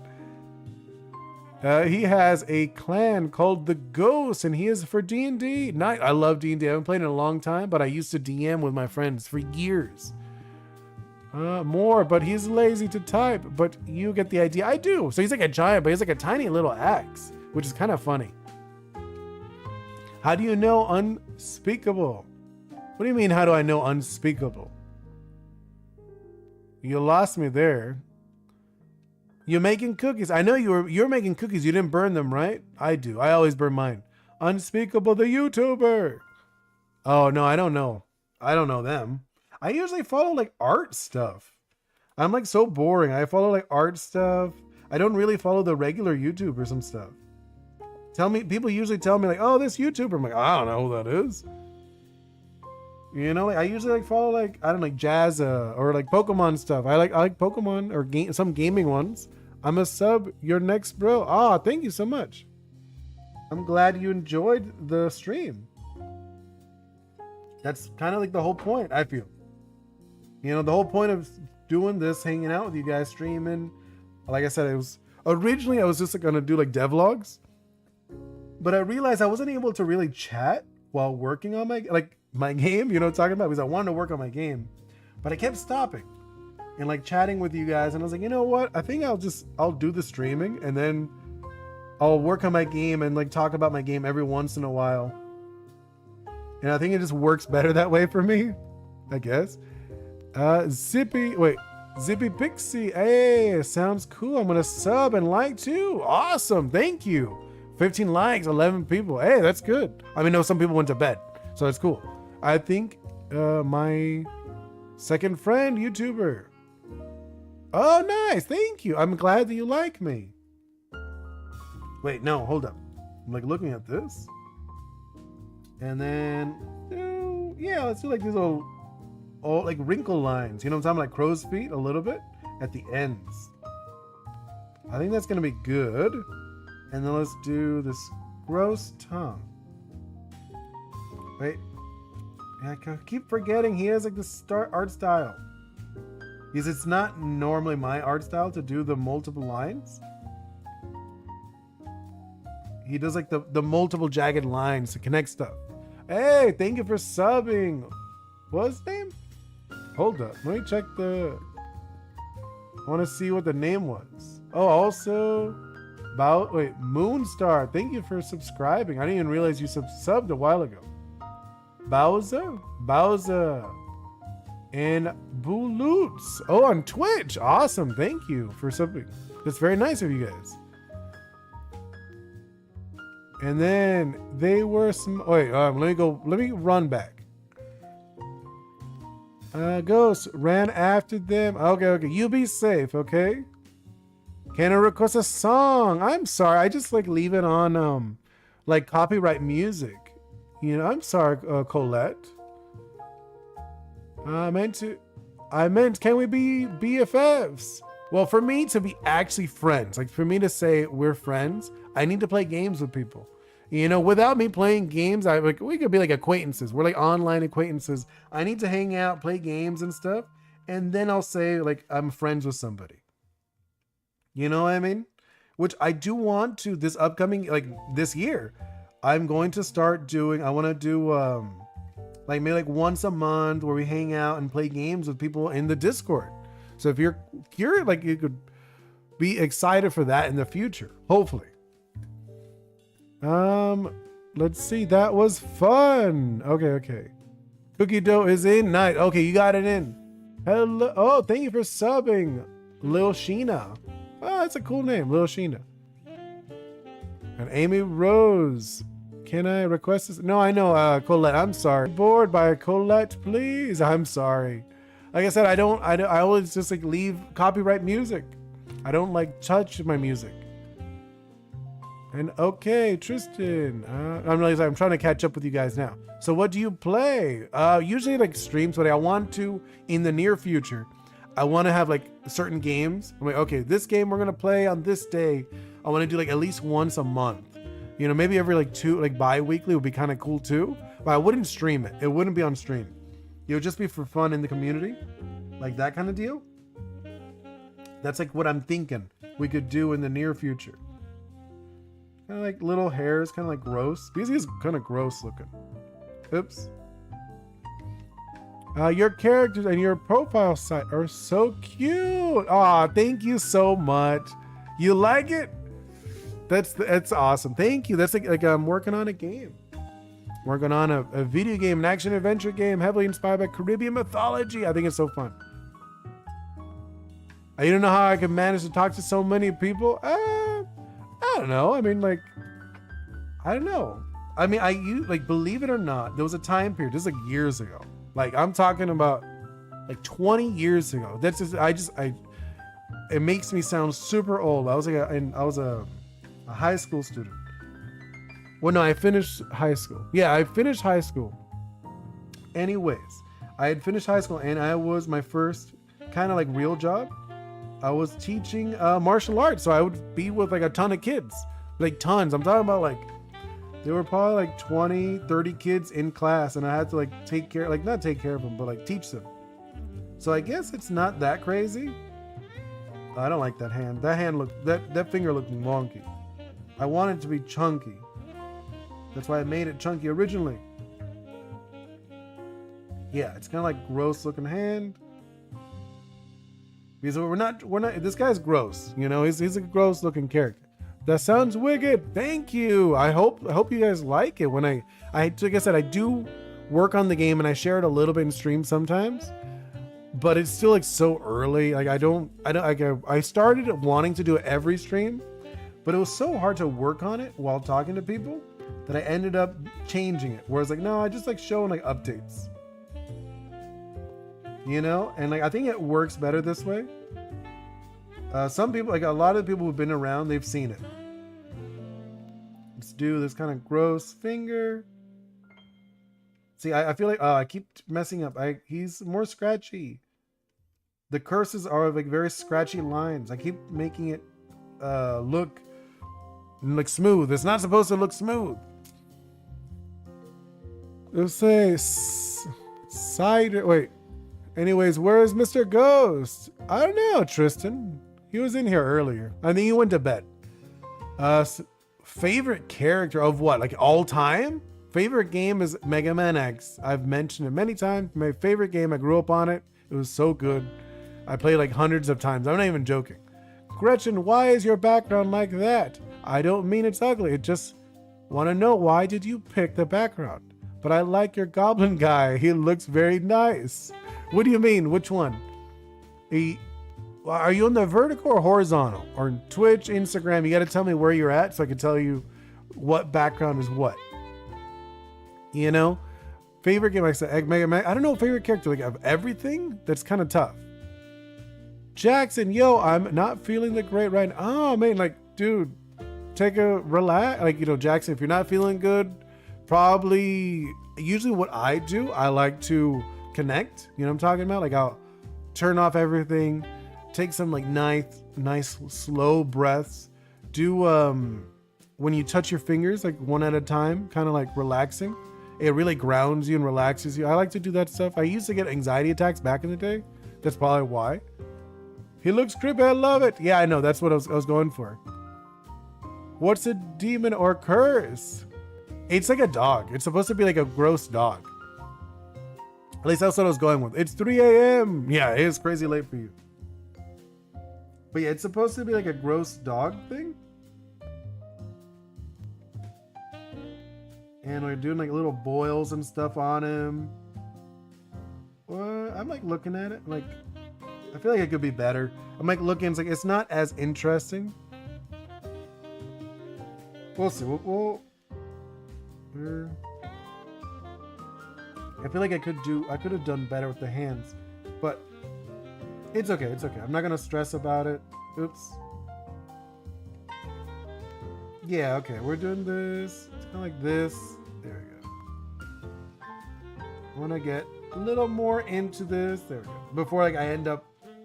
He has a clan called the Ghost, and he is for D&D. I love D&D. I haven't played in a long time, but I used to DM with my friends for years. More, but he's lazy to type. But you get the idea. I do. So he's like a giant, but he's like a tiny little axe, which is kind of funny. How do you know unspeakable? What do you mean, how do I know unspeakable? You lost me there. You're making cookies. I know you're making cookies. You didn't burn them, right? I do. I always burn mine. Unspeakable the YouTuber. Oh, no, I don't know. I don't know them. I usually follow like art stuff. I'm like so boring. I follow like art stuff. I don't really follow the regular YouTubers and stuff. People usually tell me like, oh, this YouTuber. I'm like, I don't know who that is. You know, like I usually like follow like, I don't know, like Jazza or like Pokemon stuff. I like Pokemon or some gaming ones. I'm a sub your next bro. Ah, thank you so much. I'm glad you enjoyed the stream. That's kind of like the whole point, I feel. You know, the whole point of doing this, hanging out with you guys, streaming. Like I said, originally I was just gonna do like devlogs, but I realized I wasn't able to really chat while working on my game, you know what I'm talking about? Because I wanted to work on my game, but I kept stopping and like chatting with you guys. And I was like, you know what? I think I'll do the streaming and then I'll work on my game and like talk about my game every once in a while. And I think it just works better that way for me, I guess. Zippy Pixie. Hey, sounds cool. I'm going to sub and like too. Awesome. Thank you. 15 likes, 11 people. Hey, that's good. I mean, no, some people went to bed, so that's cool. I think my second friend, YouTuber. Oh, nice. Thank you. I'm glad that you like me. Wait, no, hold up. I'm like looking at this. And then, yeah, let's do like these little like wrinkle lines. You know what I'm talking about? Like crow's feet a little bit at the ends. I think that's going to be good. And then let's do this gross tongue. Wait. I keep forgetting he has like this art style. Because it's not normally my art style to do the multiple lines. He does like the multiple jagged lines to connect stuff. Hey, thank you for subbing. What's his name? Hold up. Let me check I want to see what the name was. Oh, also... Moonstar. Thank you for subscribing. I didn't even realize you subbed a while ago. Bowser. And Booloots. Oh, on Twitch. Awesome. Thank you for subbing. That's very nice of you guys. And then they were some... Wait, let me run back. Ghost ran after them. Okay. You be safe, okay? Can I request a song? I'm sorry. I just like leave it on like copyright music. You know, I'm sorry, Colette. I meant, can we be BFFs? Well, for me to be actually friends, like for me to say we're friends, I need to play games with people. You know, without me playing games, we could be like acquaintances. We're like online acquaintances. I need to hang out, play games and stuff. And then I'll say like I'm friends with somebody. You know what I mean? Which I do want to this upcoming, like this year, I'm going to start doing, I want to do Like maybe like once a month where we hang out and play games with people in the Discord. So if you're like, you could be excited for that in the future, hopefully. Let's see. That was fun. Okay. Cookie dough is in. Night. Okay, you got it in. Hello. Oh, thank you for subbing, Lil Sheena. Oh, that's a cool name, Lil Sheena. And Amy Rose. Can I request this? No, I know, Colette. I'm sorry. Bored by Colette, please. I'm sorry. Like I said, I always just like leave copyright music. I don't like touch my music. And okay, Tristan. I'm trying to catch up with you guys now. So what do you play? Usually like streams, but I want to, in the near future, I want to have like certain games. I'm like, okay, this game we're going to play on this day. I want to do like at least once a month. You know, maybe every like two, like bi-weekly would be kind of cool too. But I wouldn't stream it. It wouldn't be on stream. It would just be for fun in the community. Like that kind of deal. That's like what I'm thinking we could do in the near future. Kind of like little hairs, kind of like gross. Because he's kind of gross looking. Oops. Your characters and your profile site are so cute. Aw, thank you so much. You like it? That's awesome. Thank you. That's like I'm working on a game. Working on a video game, an action adventure game, heavily inspired by Caribbean mythology. I think it's so fun. I don't know how I can manage to talk to so many people. I don't know. I mean, like, I don't know. I mean, like, believe it or not, there was a time period, this is like years ago. Like, I'm talking about like 20 years ago. That's just, it makes me sound super old. I was a high school student. Well, no, I finished high school. Yeah, I finished high school. Anyways, I had finished high school and I was my first kind of like real job. I was teaching martial arts. So I would be with like a ton of kids, like tons. I'm talking about like, there were probably like 20, 30 kids in class and I had to like not take care of them, but like teach them. So I guess it's not that crazy. I don't like that hand. That finger looked wonky. I want it to be chunky. That's why I made it chunky originally. Yeah, it's kind of like gross looking hand. Because we're not, this guy's gross, you know, he's a gross looking character. That sounds wicked. Thank you. I hope you guys like it. When I like I said, I do work on the game and I share it a little bit in stream sometimes, but it's still like so early. Like I started wanting to do it every stream, but it was so hard to work on it while talking to people that I ended up changing it. Whereas like, no, I just like showing like updates, you know? And like, I think it works better this way. Some people, like a lot of people who've been around, they've seen it. Let's do this kind of gross finger. See, I feel like, I keep messing up. He's more scratchy. The curses are like very scratchy lines. I keep making it look smooth. It's not supposed to look smooth. Let's say cider. Wait. Anyways, where is Mr. Ghost? I don't know, Tristan. He was in here earlier. I think he went to bed. Favorite character of what? Like all time? Favorite game is Mega Man X. I've mentioned it many times. My favorite game. I grew up on it. It was so good. I played like hundreds of times. I'm not even joking. Gretchen, why is your background like that? I don't mean it's ugly. I just want to know, why did you pick the background? But I like your goblin guy. He looks very nice. What do you mean? Which one? Are you on the vertical or horizontal? Or Twitch, Instagram? You got to tell me where you're at so I can tell you what background is what. You know? Favorite game, like I said, Mega Man. I don't know, favorite character, like of everything? That's kind of tough. Jackson, yo, I'm not feeling the great right now. Oh, man, like, dude, take a relax. Like, you know, Jackson, if you're not feeling good, probably, usually what I do, I like to connect. You know what I'm talking about? Like, I'll turn off everything, take some like nice slow breaths, do when you touch your fingers like one at a time, kind of like relaxing. It really grounds you and relaxes you. I like to do that stuff. I used to get anxiety attacks back in the day. That's probably why. He looks creepy. I love it. Yeah, I know. That's what I was going for. What's a demon or curse? It's like a dog. It's supposed to be like a gross dog. At least that's what I was going with. It's 3 a.m. Yeah, it is crazy late for you. But yeah, it's supposed to be like a gross dog thing. And we're doing like little boils and stuff on him. Well, I'm like looking at it. Like, I feel like it could be better. I'm like looking, it's like, it's not as interesting. We'll see. I feel like I could have done better with the hands, but it's okay. It's okay. I'm not gonna stress about it. Oops. Yeah, okay. We're doing this. It's kind of like this. There we go. I want to get a little more into this. There we go. Before like I end up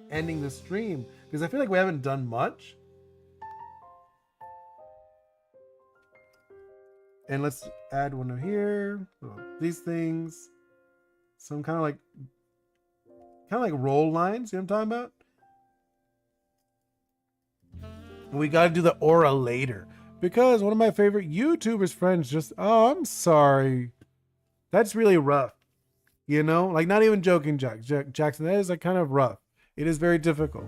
ending the stream, because I feel like we haven't done much. And let's add one here. These things. Some kind of like roll lines. You know what I'm talking about? And we got to do the aura later, because one of my favorite YouTubers friends just, oh, I'm sorry. That's really rough. You know, like not even joking, Jackson. That is like kind of rough. It is very difficult.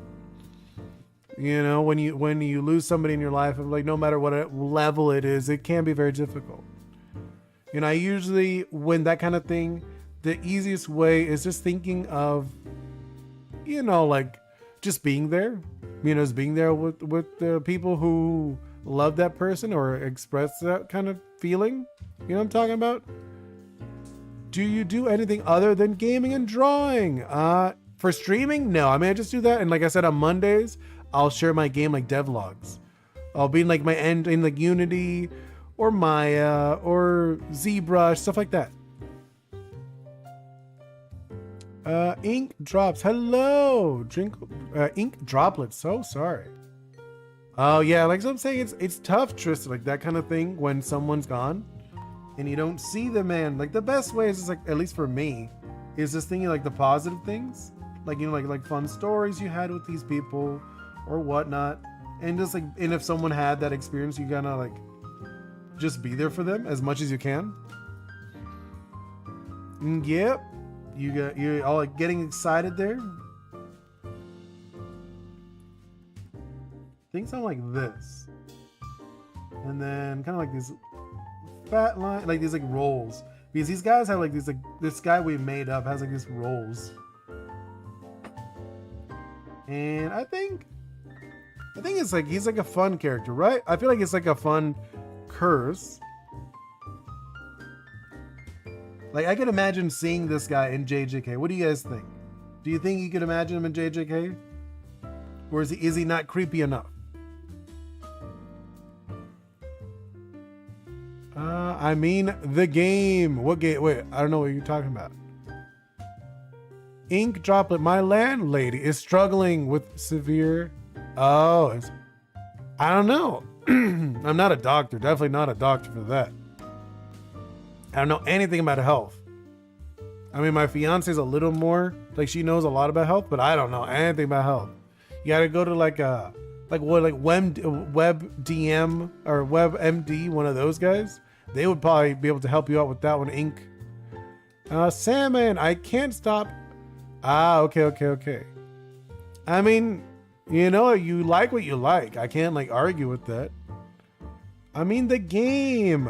You know, when you lose somebody in your life, like no matter what level it is, it can be very difficult. You know, I usually, when that kind of thing, the easiest way is just thinking of, you know, like just being there. You know, just being there with the people who love that person or express that kind of feeling. You know what I'm talking about? Do you do anything other than gaming and drawing? For streaming? No. I mean, I just do that. And like I said, on Mondays, I'll share my game like devlogs. I'll be in like my end in like Unity or Maya or ZBrush, stuff like that. Ink drops. Hello. Drink ink droplets. So sorry. Oh yeah, like I'm saying, it's tough, Tristan, like that kind of thing when someone's gone and you don't see the man. Like the best way is just like, at least for me, is just thinking like the positive things. Like, you know, like fun stories you had with these people or whatnot. And just like, and if someone had that experience, you gotta like just be there for them as much as you can. Yep. You're all like getting excited there. Think something like this. And then kind of like these fat line, like these like rolls. Because these guys have like these, like this guy we made up has like these rolls. And I think it's like, he's like a fun character, right? I feel like it's like a fun curse. Like I could imagine seeing this guy in JJK. What do you guys think? Do you think you could imagine him in JJK? Or is he not creepy enough? I mean the game. What game? Wait, I don't know what you're talking about. Ink droplet. My landlady is struggling with severe. Oh, I don't know. I'm not a doctor. Definitely not a doctor for that. I don't know anything about health. I mean, my fiance's a little more, like she knows a lot about health, but I don't know anything about health. You gotta go to like WebDM or WebMD, one of those guys. They would probably be able to help you out with that one. Ink. Salmon, I can't stop. Okay. I mean, you know, you like what you like. I can't like argue with that. I mean the game.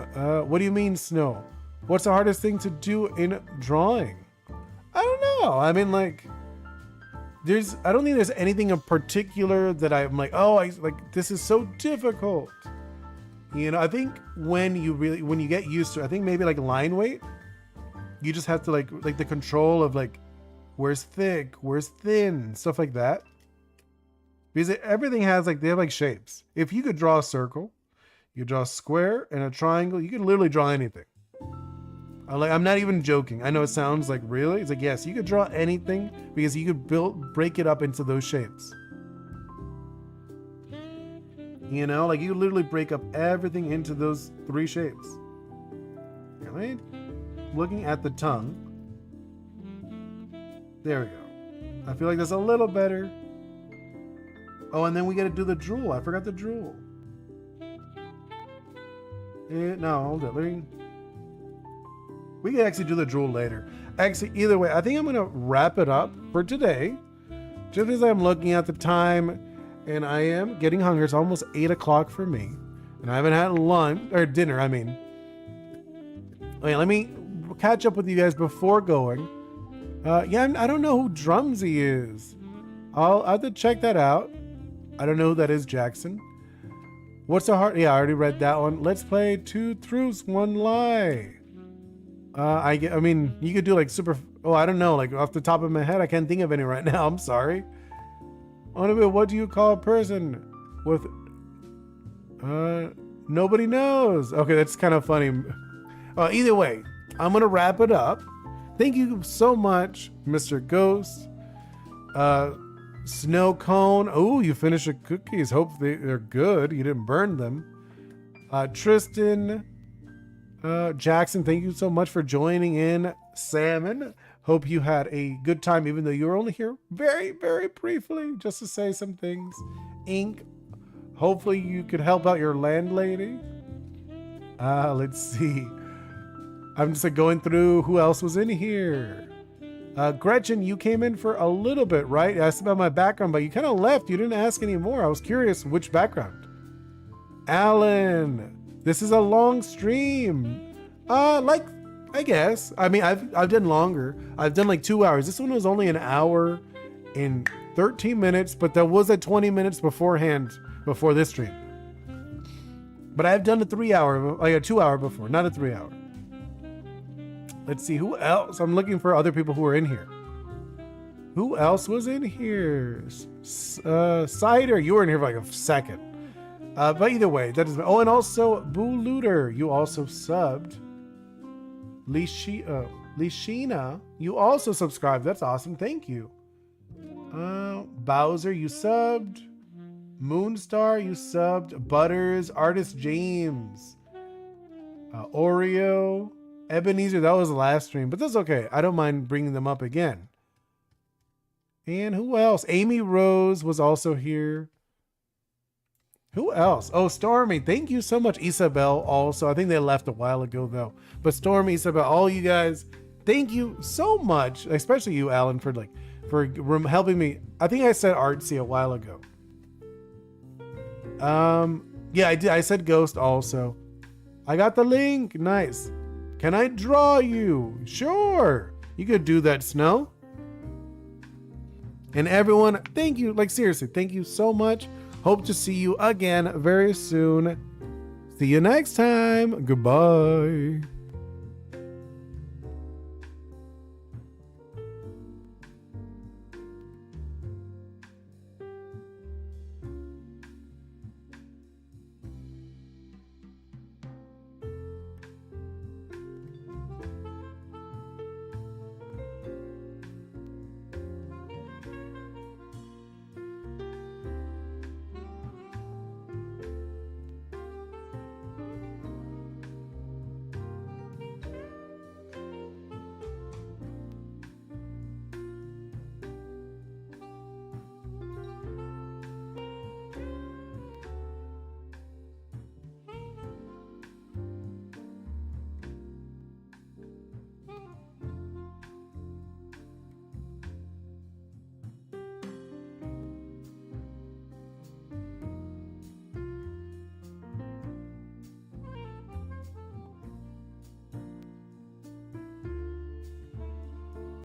What do you mean, Snow? What's the hardest thing to do in drawing? I don't know. I mean, like, I don't think there's anything in particular that I'm like, oh, this is so difficult. You know, I think when you get used to it, I think maybe like line weight, you just have to like the control of like, where's thick, where's thin, stuff like that. Because everything has like, they have like shapes. If you could draw a circle, you draw a square and a triangle, you could literally draw anything. I'm not even joking. I know it sounds like, really? It's like, yes, you could draw anything because you could break it up into those shapes. You know, like you literally break up everything into those 3 shapes. Right? Looking at the tongue. There we go. I feel like that's a little better. Oh, and then we got to do the drool. I forgot the drool. No, hold it. We can actually do the drool later. Actually, either way, I think I'm gonna wrap it up for today. Just because I'm looking at the time and I am getting hungry. It's almost 8 o'clock for me. And I haven't had lunch, or dinner, I mean. Okay, let me catch up with you guys before going. Yeah, I don't know who Drumsy is. I'll have to check that out. I don't know who that is, Jackson. What's the heart? Yeah, I already read that one. Let's play 2 truths, 1 lie. I mean, you could do like super. Oh, I don't know. Like off the top of my head, I can't think of any right now. I'm sorry. Oni Boi, what do you call a person with? Nobody knows. Okay, that's kind of funny. Either way, I'm gonna wrap it up. Thank you so much, Mr. Ghost. Snow Cone. Oh, you finished the cookies. Hope they're good. You didn't burn them. Tristan. Jackson, thank you so much for joining in. Salmon, hope you had a good time, even though you were only here very, very briefly, just to say some things. Ink, hopefully you could help out your landlady. Let's see. I'm just going through who else was in here. Gretchen, you came in for a little bit, right? I asked about my background, but you kind of left. You didn't ask any more. I was curious which background. Alan, this is a long stream. Like, I guess. I mean, I've done longer. I've done like 2 hours. This one was only an hour and 13 minutes, but there was a 20 minutes beforehand before this stream. But I've done a 3 hour, like a 2 hour before, not a 3 hour. Let's see who else. I'm looking for other people who are in here. Who else was in here? Cider, you were in here for like a second. But either way, that doesn't. Oh, and also Boo Looter, you also subbed. Lishina, you also subscribed. That's awesome. Thank you. Bowser, you subbed. Moonstar, you subbed. Butters, Artist James, Oreo, Ebenezer. That was the last stream, but that's okay. I don't mind bringing them up again. And who else? Amy Rose was also here. Who else? Oh, Stormy. Thank you so much. Isabel also. I think they left a while ago though. But Stormy, Isabel, all you guys, thank you so much. Especially you, Alan, for helping me. I think I said artsy a while ago. Yeah, I did. I said ghost also. I got the link. Nice. Can I draw you? Sure. You could do that, Snow. And everyone, thank you. Like seriously, thank you so much. Hope to see you again very soon. See you next time. Goodbye.